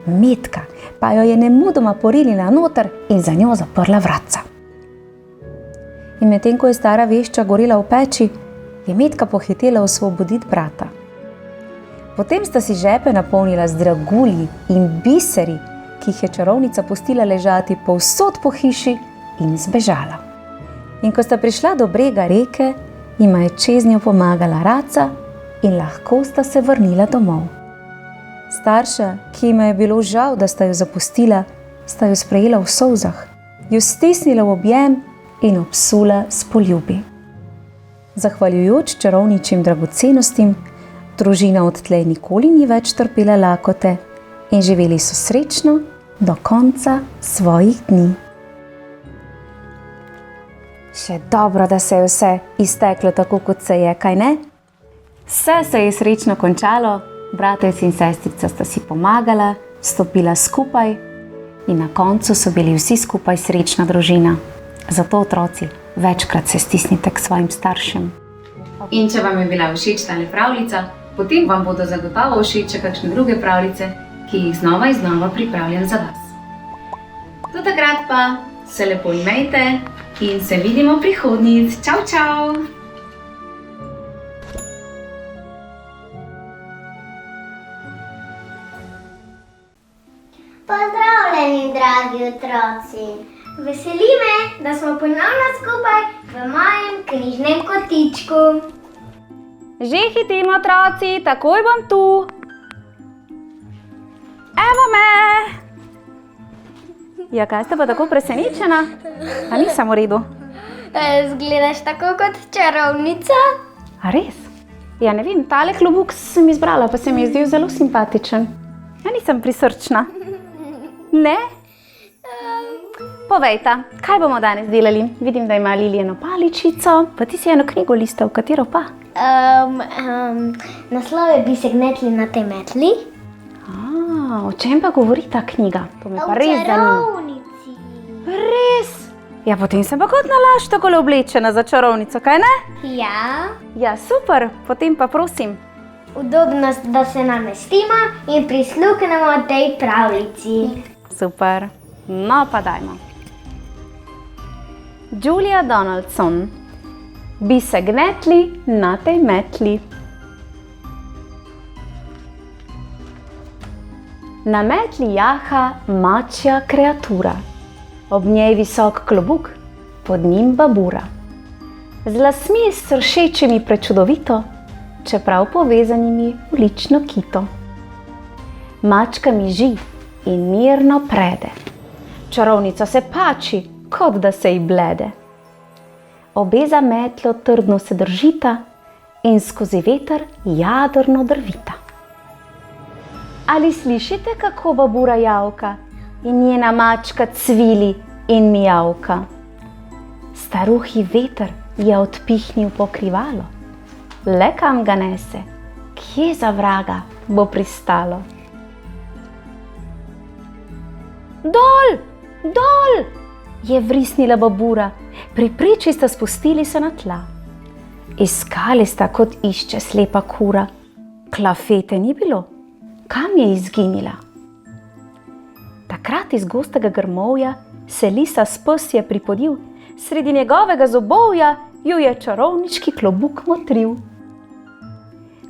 Metka pa jo je nemudoma porinila noter in za njo zaprla vratca. In medtem ko je stara vešča gorela v peči, je Metka pohitela osvoboditi brata. Potem sta si žepe napolnila z dragulji in biseri, ki jih je čarovnica pustila ležati povsod po hiši, in zbežala. In ko sta prišla do brega reke, jima je čez njo pomagala raca in lahko sta se vrnila domov. Starša, ki jima je bilo žal, da sta jo zapustila, sta jo sprejela v solzah, jo stisnila v objem in obsula s poljubi. Zahvaljujoč čarovničjim dragocenostim, družina odtlej nikoli ni več trpela lakote in živeli so srečno do konca svojih dni. Še dobro, da se je vse izteklo tako, kot se je, kaj ne? Vse se je srečno končalo, bratec in sestrica sta si pomagala, stopila skupaj in na koncu so bili vsi skupaj srečna družina. Zato, otroci, večkrat se stisnite k svojim staršem. In če vam je bila všeč tale pravljica, potem vam bodo zagotovo všeč še kakšne druge pravljice, ki jih znova in znova pripravljam za vas. Do takrat pa se lepo imejte in se vidimo prihodnjič. Čau, čau! Pozdravljeni, dragi otroci! Veseli me, da smo ponovno skupaj v mojem knjižnem kotičku. Že hitim, otroci, takoj bom tu. Evo me! Ja, kaj ste pa tako presenečena? A nisem v redu? Zgledaš tako kot čarovnica? A res? Ja, ne vem, tale klobuk sem izbrala, pa se mi je zdel zelo simpatičen. Ja, nisem prisrčna. Ne? Povejta, kaj bomo danes delali? Vidim, da ima Lilijano paličico, pa ti si eno knjigo listal, katero pa? Naslov je Bi se gnetli na tej metli. O čem pa govori ta knjiga? To me pa res zanima. O čarovnici. Res? Ja, potem sem pa kot nalašč takole oblečena za čarovnico, kaj ne? Ja. Ja, super, potem pa prosim. Udobno, da se namestimo in prisluhnemo tej pravljici. Super, no pa dajmo. Julia Donaldson. Bi se gnetli na tej metli. Na metli jaha mačja kreatura, ob njej visok klobuk, pod njim babura. Z lasmi sršečimi prečudovito, čeprav povezanimi v lično kito. Mačka miži in mirno prede. Čarovnica se pači, kot da se ji blede. Obe za metlo trdno se držita in skozi veter jadrno drvita. Ali slišite, kako babura javka in njena mačka cvili in mijavka? Staruhi veter je odpihnil pokrivalo. Le kam ga nese, kje za vraga bo pristalo? Dol, dol, je vrisnila babura, pri priči sta spustili se na tla. Iskali sta, kot išče slepa kura, klafete ni bilo. Kam je izginila? Takrat iz gostega grmovja se lisa s pes je pripodil, sredi njegovega zobovja ju je čarovniški klobuk motril.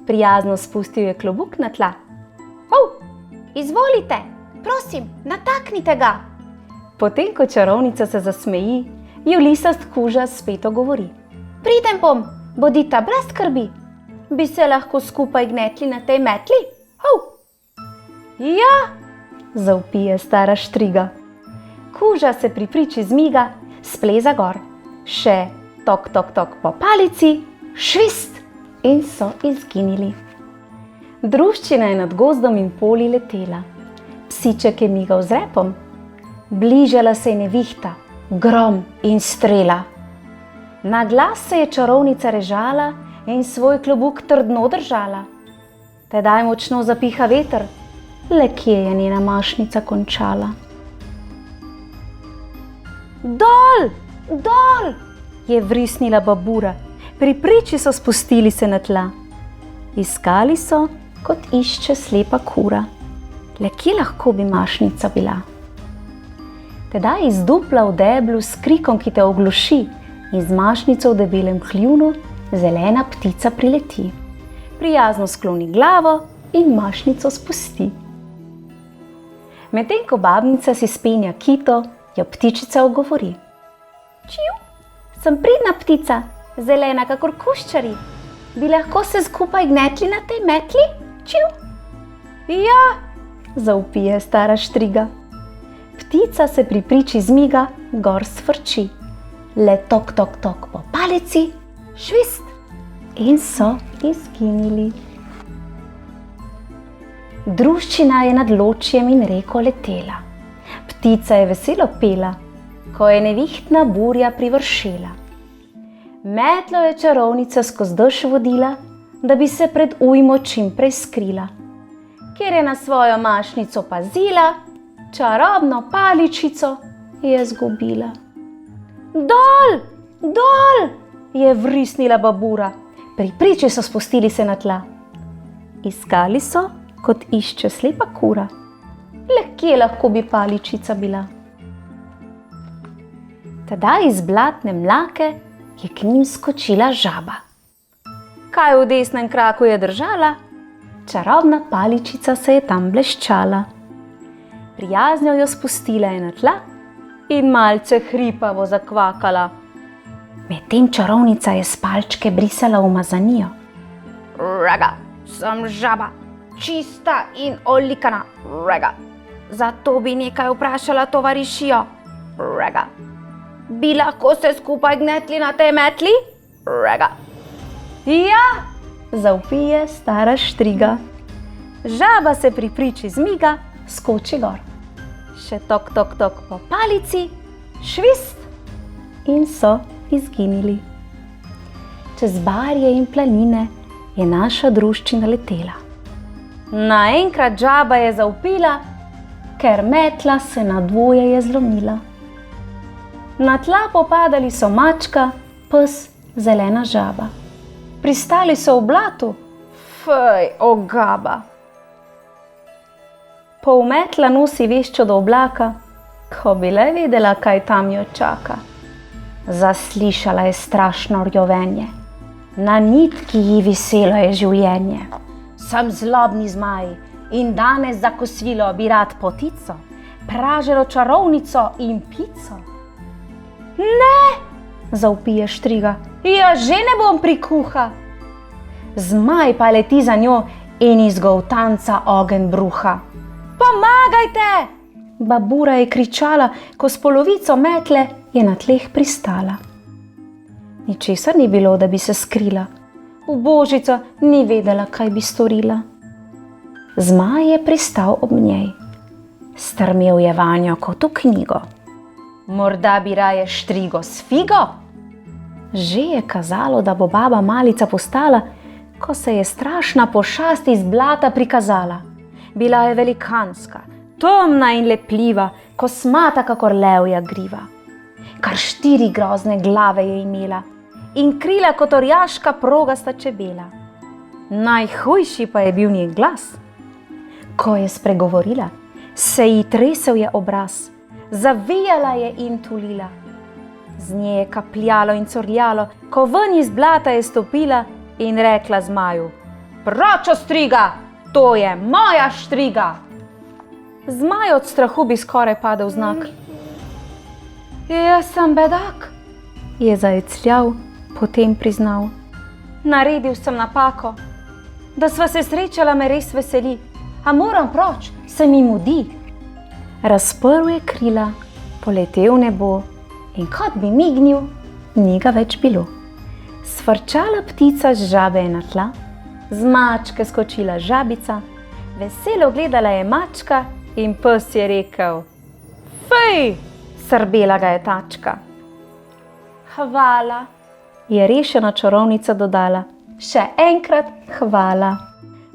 Prijazno spustil je klobuk na tla. Izvolite, prosim, nataknite ga. Potem, ko čarovnica se zasmeji, ju lisast kuža spet ogovori. Pridem bom, bodita brez skrbi. Bi se lahko skupaj gnetli na tej metli? Ja, zavpije stara štriga. Kuža se pri priči zmiga, spleza gor. Še tok, tok, tok po palici, švist in so izginili. Druščina je nad gozdom in poli letela. Psiček je migal z repom. Bližala se je nevihta, grom in strela. Na glas se je čarovnica režala in svoj klobuk trdno držala. Tedaj močno zapiha veter, le kje je njena mašnica končala. Dol, dol, je vrisnila babura. Pri priči so spustili se na tla. Iskali so, kot išče slepa kura. Le kje lahko bi mašnica bila? Tedaj iz dupla v deblu s krikom, ki te ogluši, iz mašnico v debelem kljunu zelena ptica prileti. Prijazno skloni glavo in mašnico spusti. Medtem ko babnica si spenja kito, jo ptičica ogovori. Čiu, sem pridna ptica, zelena kakor kuščari. Bi lahko se skupaj gnetli na tej metli? Čiu. Ja, zavpije stara štriga. Ptica se pri priči zmiga, gor sfrči. Le tok, tok, tok po palici, švist. In so izginili. Druščina je nad ločjem in reko letela. Ptica je veselo pela, ko je nevihtna burja privršela. Metlo je čarovnica skozi dež vodila, da bi se pred ujmo čim prej skrila. Ker je na svojo mašnico pazila, čarobno paličico je zgubila. Dol, dol, je vrisnila babura. Pri priči so spustili se na tla. Iskali so, kot išče slepa kura. Le kje lahko bi paličica bila? Tedaj iz blatne mlake je k njim skočila žaba. Kaj v desnem kraku je držala? Čarobna paličica se je tam bleščala. Prijazno jo spustila je na tla in malce hripavo zakvakala. Medtem čarovnica je s palčke brisala umazanijo. Rega, sem žaba, čista in olikana, rega. Zato bi nekaj vprašala tovarišijo, rega. Bi lahko se skupaj gnetli na tej metli, rega. Ja, zavpije stara štriga. Žaba se pri priči zmiga, skoči gor. Še tok, tok, tok po palici, švist in so izginili. Čez barje in planine je naša druščina letela. Naenkrat žaba je zavpila, ker metla se na dvoje je zlomila. Na tla popadali so mačka, pes, zelena žaba. Pristali so v blatu, fej, ogaba. Polmetla nosi veščo do oblaka, ko bi le vedela, kaj tam jo čaka. Zaslišala je strašno rjovenje, na nitki ji viselo je življenje. Sem zlobni zmaj in danes za kosilo bi rad potico, praženo čarovnico in pico. Ne, zavpije štriga, ja že ne bom prikuha. Zmaj pa leti za njo in iz goltanca ogenj bruha. Pomagajte! Babura je kričala, ko s polovico metle je na tleh pristala. Ničesar ni bilo, da bi se skrila. Ubožica ni vedela, kaj bi storila. Zmaj je pristal ob njej. Strmel je vanjo kot v knjigo. Morda bi raje štrigo s figo? Že je kazalo, da bo baba malica postala, ko se je strašna pošast iz blata prikazala. Bila je velikanska, temna in lepljiva, kosmata kakor levja griva. Kar 4 grozne glave je imela in krila kot orjaška progasta čebela. Najhujši pa je bil njen glas. Ko je spregovorila, se ji tresel je obraz, zavijala je in tulila. Z nje je kapljalo in curljalo, ko ven iz blata je stopila in rekla zmaju: Proč ostriga, to je moja štriga! Zmaj od strahu bi skoraj padel znak. Jaz sem bedak, je zajecljal, potem priznal. Naredil sem napako, da sva se srečala me res veseli, a moram proč, se mi mudi. Razprl je krila, poletel v nebo in kot bi mignil, ni ga več bilo. Sfrčala ptica z žabe je na tla, z mačke skočila žabica, veselo gledala je mačka in pes je rekel: Fej, srbela ga je tačka. Hvala, je rešena čarovnica dodala, še enkrat hvala.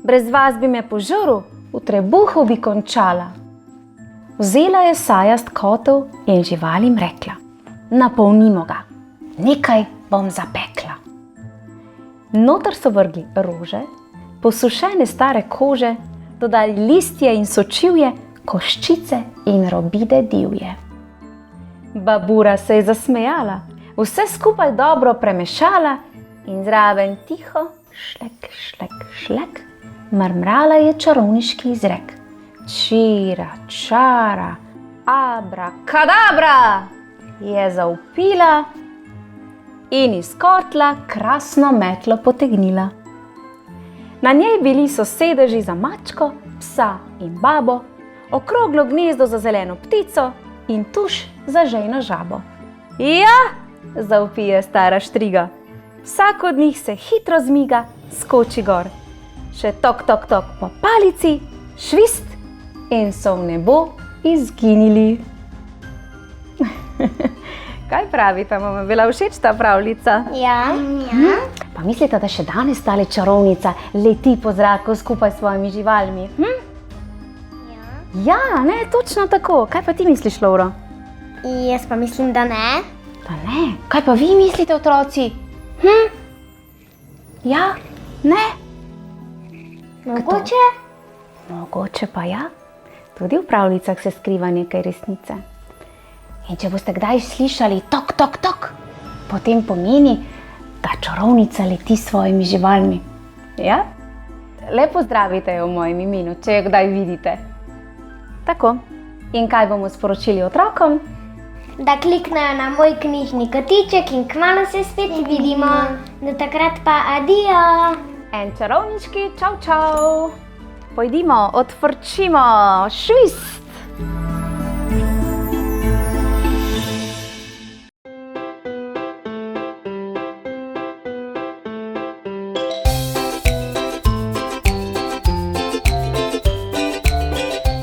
Brez vas bi me požrl, v trebuhu bi končala. Vzela je sajast kotel in živalim rekla: Napolnimo ga. nekaj bom zapekla. Noter so vrgli rože, posušene stare kože, dodali listje in sočivje, koščice in robide divje. Babura se je zasmejala, vse skupaj dobro premešala in zraven tiho, šlek, šlek, šlek, mrmrala je čarovniški izrek. Čira, čara, abra, kadabra, je zavpila in iz kotla krasno metlo potegnila. Na njej bili so sedeži za mačko, psa in babo, okroglo gnezdo za zeleno ptico in tuš za žejno žabo. Ja, zavpije stara štriga, vsak od njih se hitro zmiga, skoči gor. Še tok, tok, tok po palici, švist in so v nebo izginili. Kaj pravite, vam je bila všeč ta pravljica? Ja. Pa mislite, da še danes tale čarovnica leti po zraku skupaj s svojimi živalmi? Ja, ne, točno tako. Kaj pa ti misliš, Lovro? Jaz pa mislim, da ne. Da ne? Kaj pa vi mislite, otroci? Ja, ne? Mogoče? Mogoče pa ja. Tudi v pravljicah se skriva nekaj resnice. In če boste kdaj slišali tok, tok, tok, potem pomeni, da čarovnica leti s svojimi živalmi. Ja? Lepo zdravite jo v mojem imenu, če jo kdaj vidite. Tako. In kaj bomo sporočili otrokom? Da kliknejo na moj knjižni kotiček in kmalu se spet vidimo. Do takrat pa adijo. En čarovniški čau, čau. Pojdimo, odfrčimo, švist.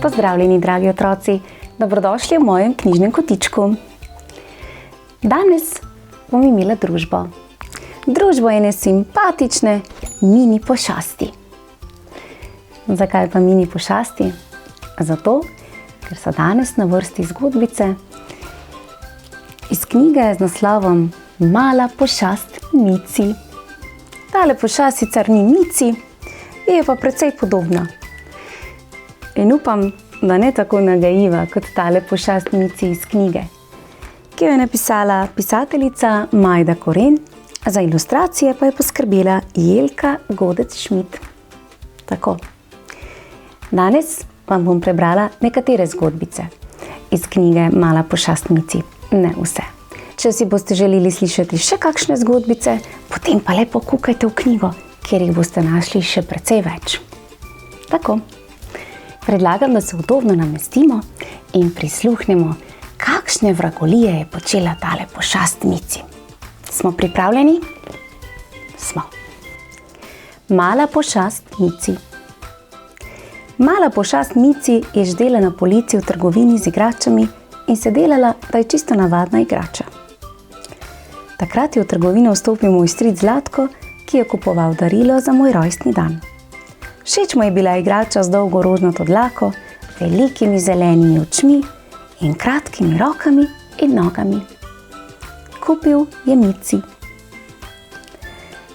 Pozdravljeni, dragi otroci, dobrodošli v mojem knjižnem kotičku. Danes bom imela družbo. Družbo ene simpatične mini pošasti. Zakaj pa mini pošasti? Zato, ker so danes na vrsti zgodbice iz knjige z naslovom Mala pošast Mici. Tale pošast sicer ni Mici, je pa precej podobna. In upam, da ne tako nagajiva kot tale pošast Mici iz knjige, ki jo je napisala pisateljica Majda Koren, za ilustracije pa je poskrbela Jelka Godec-Šmid. Tako. Danes vam bom prebrala nekatere zgodbice iz knjige Mala pošast Mici, ne vse. Če si boste želeli slišati še kakšne zgodbice, potem pa lepo kukajte v knjigo, kjer jih boste našli še precej več. Tako. Predlagam, da se udobno namestimo in prisluhnemo, kakšne vragolije je počela tale pošast Mici. Smo pripravljeni? Smo. Mala pošast Mici. Mala pošast Mici je ždela na polici v trgovini z igračami in se delala, da je čisto navadna igrača. Takrat je v trgovino vstopil moj stric Zlatko, ki je kupoval darilo za moj rojstni dan. Všeč mu je bila igrača z dolgo rožnato dlako, velikimi zelenimi očmi in kratkimi rokami in nogami. Kupil je Mici.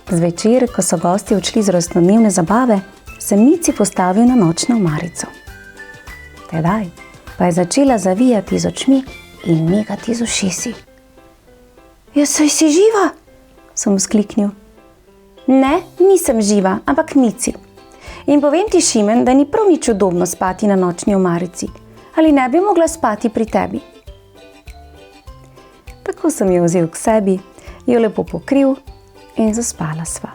Zvečer, ko so gosti odšli z rojstnodnevne zabave, se Mici postavil na nočno omarico. Tedaj pa je začela zavijati z očmi in migati z ušesi. Ja, saj si živa? Sem vzkliknil. Ne, nisem živa, ampak Mici. In povem ti, Šimen, da ni prav nič udobno spati na nočni omarici. Ali ne bi mogla spati pri tebi? Tako sem jo vzel k sebi, jo lepo pokril in zaspala sva.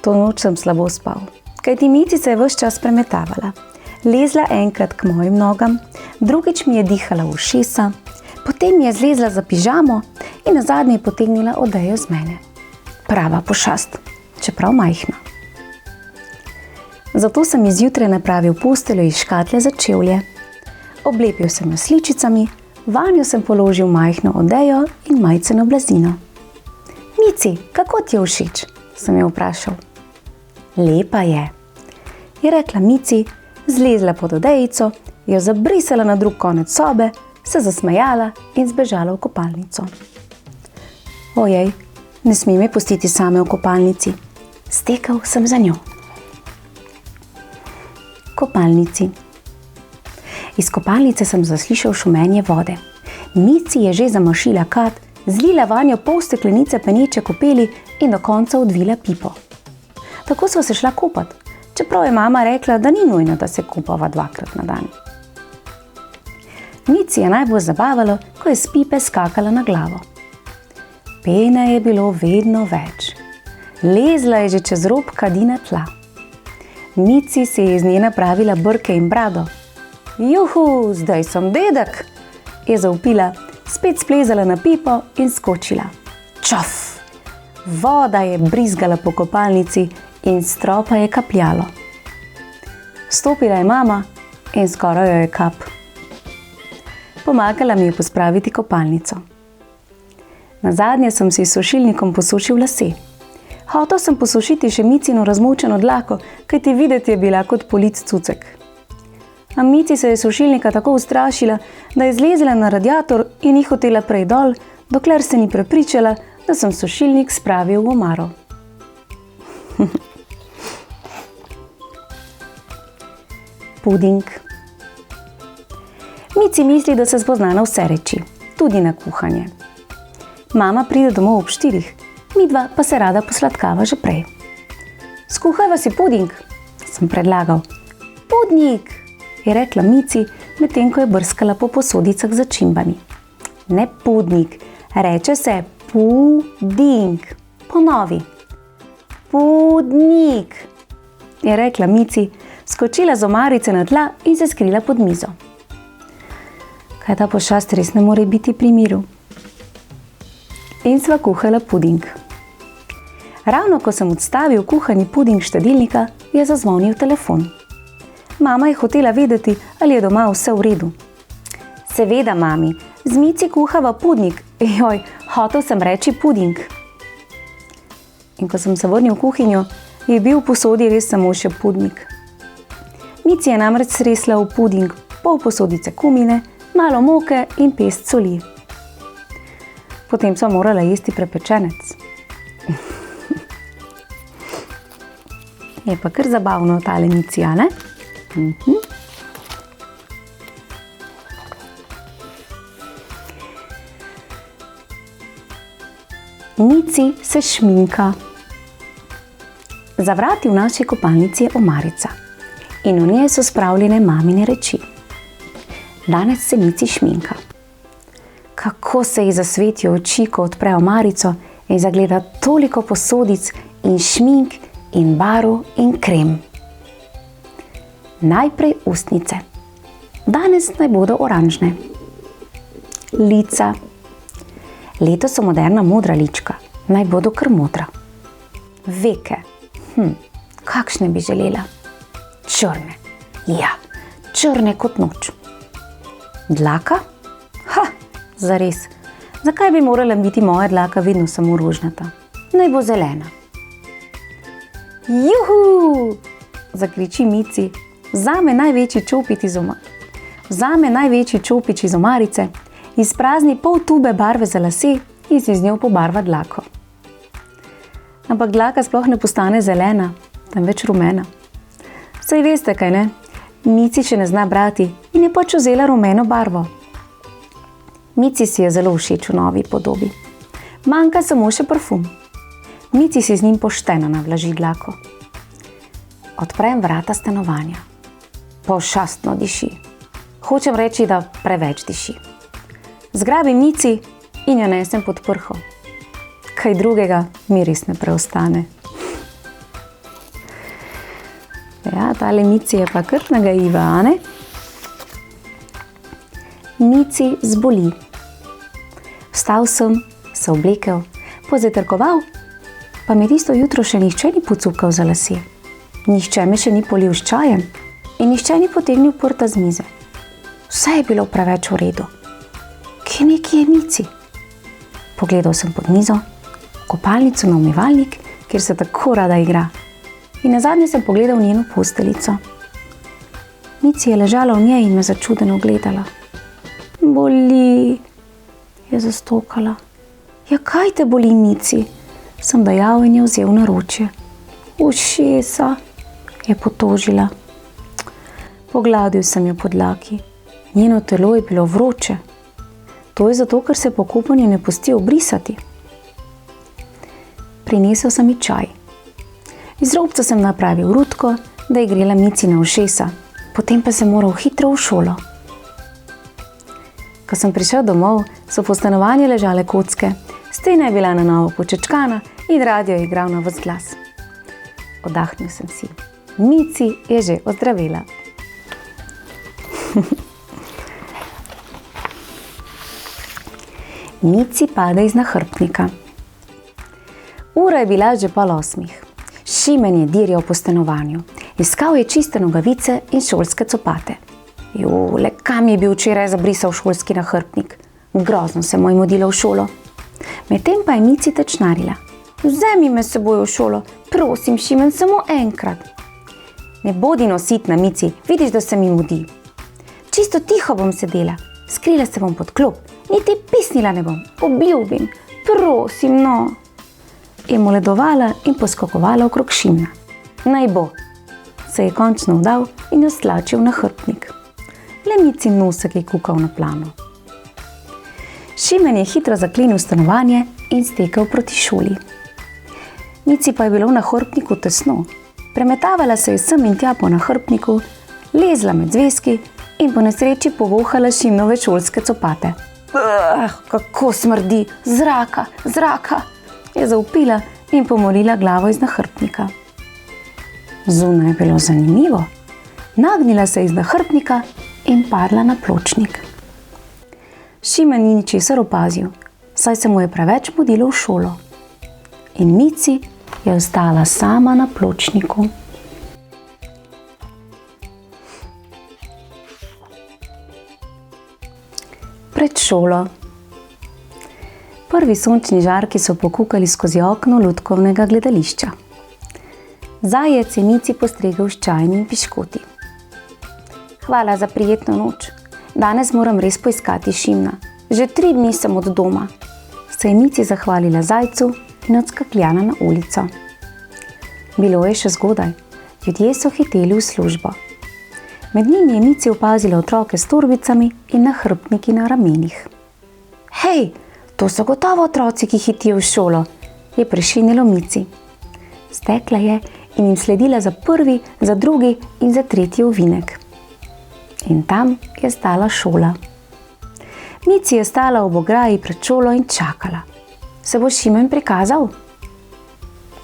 To noč sem slabo spal, kajti Micica je ves čas premetavala. Lezla enkrat k mojim nogam, drugič mi je dihala v ušesa, potem mi je zlezla za pižamo in nazadnje potegnila odejo z mene. Prava pošast, čeprav majhna. Zato sem izjutraj napravil posteljo iz škatle za čevlje. Oblepil sem jo s sličicami, vanjo sem položil majhno odejo in majceno blazino. Mici, kako ti je všeč? Sem jo vprašal. Lepa je, je rekla Mici, zlezla pod odejico, jo zabrisala na drug konec sobe, se zasmejala in zbežala v kopalnico. Ojej, ne sme me pustiti same v kopalnici. Stekel sem za njo. Kopalnici. Iz kopalnice sem zaslišal šumenje vode. Mici je že zamašila kad, zlila vanjo pol steklenice peneče kopeli in do konca odvila pipo. Tako sva se šla kopat, čeprav je mama rekla, da ni nujno, da se kopava 2-krat na dan. Mici je najbolj zabavalo, ko je s pipe skakala na glavo. Pene je bilo vedno več. Lezla je že čez rob kadi na tla. Mici se je iz nje napravila brke in brado. Juhu, zdaj sem dedek, je zavpila, spet splezala na pipo in skočila. Čaf! Voda je brizgala po kopalnici in s stropa je kapljalo. Stopila je mama in skoraj jo je kap. Pomagala mi je pospraviti kopalnico. Nazadnje sem si s sušilnikom posušil lase. Hotel sem posušiti še Micino razmočeno dlako, kajti videti je bila kot polic cucek. A Mici se je sušilnika tako ustrašila, da je zlezla na radiator in ni hotela prej dol, dokler se ni prepričala, da sem sušilnik spravil v omaro. Puding. Mici misli, da se spozna na vse reči, tudi na kuhanje. Mama pride domov ob 4, midva pa se rada posladkava že prej. Skuhajva si puding, sem predlagal. Pudnik, je rekla Mici, medtem ko je brskala po posodicah za čimbami. Ne pudnik, reče se puding. Ponovi. Pudnik, je rekla Mici, skočila z omarice na tla in se skrila pod mizo. Kaj ta pošast res ne more biti pri miru? In sva kuhala puding. Ravno ko sem odstavil kuhani puding štedilnika, je zazvonil telefon. Mama je hotela vedeti, ali je doma vse v redu. Seveda, mami, z Mici kuhava puding. Joj, hotel sem reči puding. In ko sem se vrnil v kuhinjo, je bil v posodi res samo še puding. Mici je namreč stresla v puding pol posodice kumine, malo moke in pest soli. Potem sva morala jesti prepečenec. Je pa kar zabavno tale Mici, a ne? Mici se šminka. Za vrati v naši kopalnici je omarica in v njej so spravljene mamine reči. Danes se Mici šminka. Kako se ji zasvetijo oči, ko odpre omarico in zagleda toliko posodic in šmink in barv in krem. Najprej ustnice. Danes naj bodo oranžne. Lica. Letos so moderna modra lička. Naj bodo kar modra. Veke. Kakšne bi želela? Črne. Ja, črne kot noč. Dlaka? Zares. Zakaj bi morala biti moja dlaka vedno samo rožnata? Naj bo zelena. Juhu! Zakriči Mici. Vzame največji čopič iz omarice, izprazni pol tube barve za lase in si z njo pobarva dlako. Ampak dlaka sploh ne postane zelena, temveč rumena. Saj veste, kaj ne? Mici še ne zna brati in je pač vzela rumeno barvo. Mici si je zelo všeč v novi podobi. Manjka samo še parfum. Mici si z njim pošteno navlaži dlako. Odprem vrata stanovanja. Pošastno diši. Hočem reči, da preveč diši. Zgrabim Mici in jo nesem pod prho. Kaj drugega mi res ne preostane. Ja, tale Mici je pa kar nagajiva, a ne? Mici zboli. Vstal sem, se oblekel, pozajtrkoval, pa me tisto jutro še nihče ni pocukal za lase. Nihče me še ni polil s čajem in nihče ni potegnil prta z mize. Vse je bilo preveč v redu. Kje neki je Mici? Pogledal sem pod mizo, kopalnico na umivalnik, kjer se tako rada igra. In nazadnje sem pogledal njeno posteljico. Mici je ležala v njej in me začudeno gledala. Boli, je zastokala. Ja, kaj te boli, Mici? Sem dejal in je vzel naročje. Ušesa, je potožila. Pogladil sem jo po dlaki. Njeno telo je bilo vroče. To je zato, ker se po kupanju ne pusti obrisati. Prinesel sem ji čaj. Iz robca sem napravil rutko, da je grela Mici na ušesa, potem pa sem moral hitro v šolo. Ko sem prišel domov, so po stanovanju ležale kocke, stena je bila na novo počečkana in radio je igral na ves glas. Oddahnil sem si. Mici je že ozdravela. Mici pade iz nahrbtnika. Ura je bila že 7:30. Šimen je dirjal po stanovanju. Iskal je čiste nogavice in šolske copate. Le kam je bil včeraj zabrisal šolski nahrbtnik? Grozno se mu je mudilo v šolo. Medtem pa je Mici tečnarila. Vzemi me s seboj v šolo, prosim, Šimen, samo enkrat. Ne bodi nositna, Mici, vidiš, da se mi mudi. Čisto tiho bom sedela, skrila se bom pod klop, niti pisnila ne bom, obljubim, prosim, no. Je moledovala in poskakovala okrog Šimna. Naj bo, se je končno vdal in jo stlačil na hrbtnik. Le Mici nosek je kukal na plano. Šimen je hitro zaklenil stanovanje in stekel proti šoli. Mici pa je bilo na hrbtniku tesno. Premetavala se je sem in tja po nahrbtniku, lezla med zvezki in po nesreči povohala Šimnove šolske copate. Kako smrdi, zraka, zraka, je zavpila in pomorila glavo iz nahrbtnika. Zunaj je bilo zanimivo. Nagnila se iz nahrbtnika in padla na pločnik. Šimen ni ničesar opazil, saj se mu je preveč mudilo v šolo. In Mici je ostala sama na pločniku. Pred šolo. Prvi sončni žarki so pokukali skozi okno lutkovnega gledališča. Zajec je Mici postregel s čajem in piškoti. Hvala za prijetno noč. Danes moram res poiskati Šimna. Že 3 dni sem od doma. Se je Mici zahvalila zajcu in odskakljala na ulico. Bilo je še zgodaj. Ljudje so hiteli v službo. Med njimi je Mici opazila otroke s torbicami in nahrbtniki na ramenih. Hej, to so gotovo otroci, ki hitijo v šolo, je prešinilo Mici. Stekla je in jim sledila za prvi, za drugi in za tretji ovinek. In tam je stala šola. Mici je stala ob ograji pred šolo in čakala. Se bo Šimen prikazal?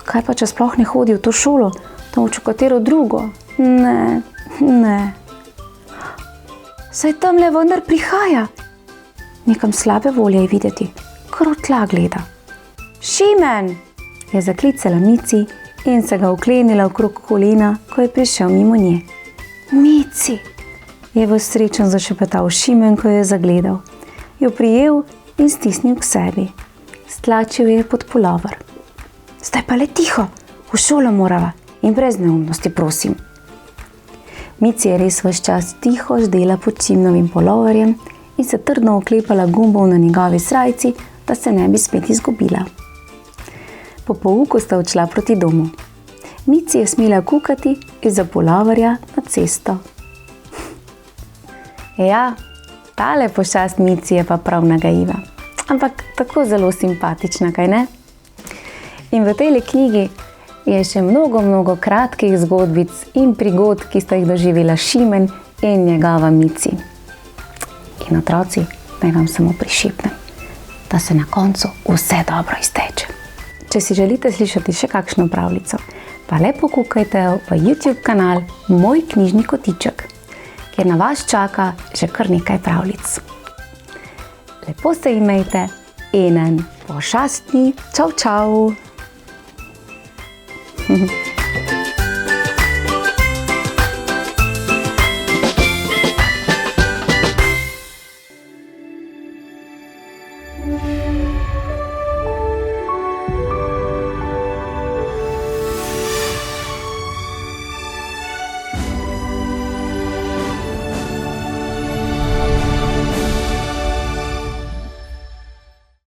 Kaj pa, če sploh ne hodi v to šolo, temveč v katero drugo? Ne, ne. Saj tamle vendar prihaja. Nekam slabe volje je videti, kar od tla gleda. Šimen, je zaklicala Mici in se ga oklenila okrog kolena, ko je prišel mimo nje. Mici, je v srečen zašepetal Šimen, ko je zagledal. Jo prijel in stisnil k sebi. Stlačil je pod pulover. Zdaj pa le tiho, v šolo morava in brez neumnosti, prosim. Mici je res ves čas tiho ždela pod Šimnovim puloverjem in se trdno oklepala gumbov na njegovi srajci, da se ne bi spet izgubila. Po pouku sta odšla proti domu. Mici je smela kukati izza puloverja na cesto. Ja, tale pošast Mici je pa prav nagajiva, ampak tako zelo simpatična, kaj ne? In v tej knjigi je še mnogo kratkih zgodbic in prigod, ki sta jih doživela Šimen in njegova Mici. In otroci, naj vam samo prišepnem, da se na koncu vse dobro izteče. Če si želite slišati še kakšno pravljico, pa le pokukajte v YouTube kanal Moj knjižni kotiček, kjer na vas čaka že kar nekaj pravljic. Lepo se imejte in en pošastni čau čau!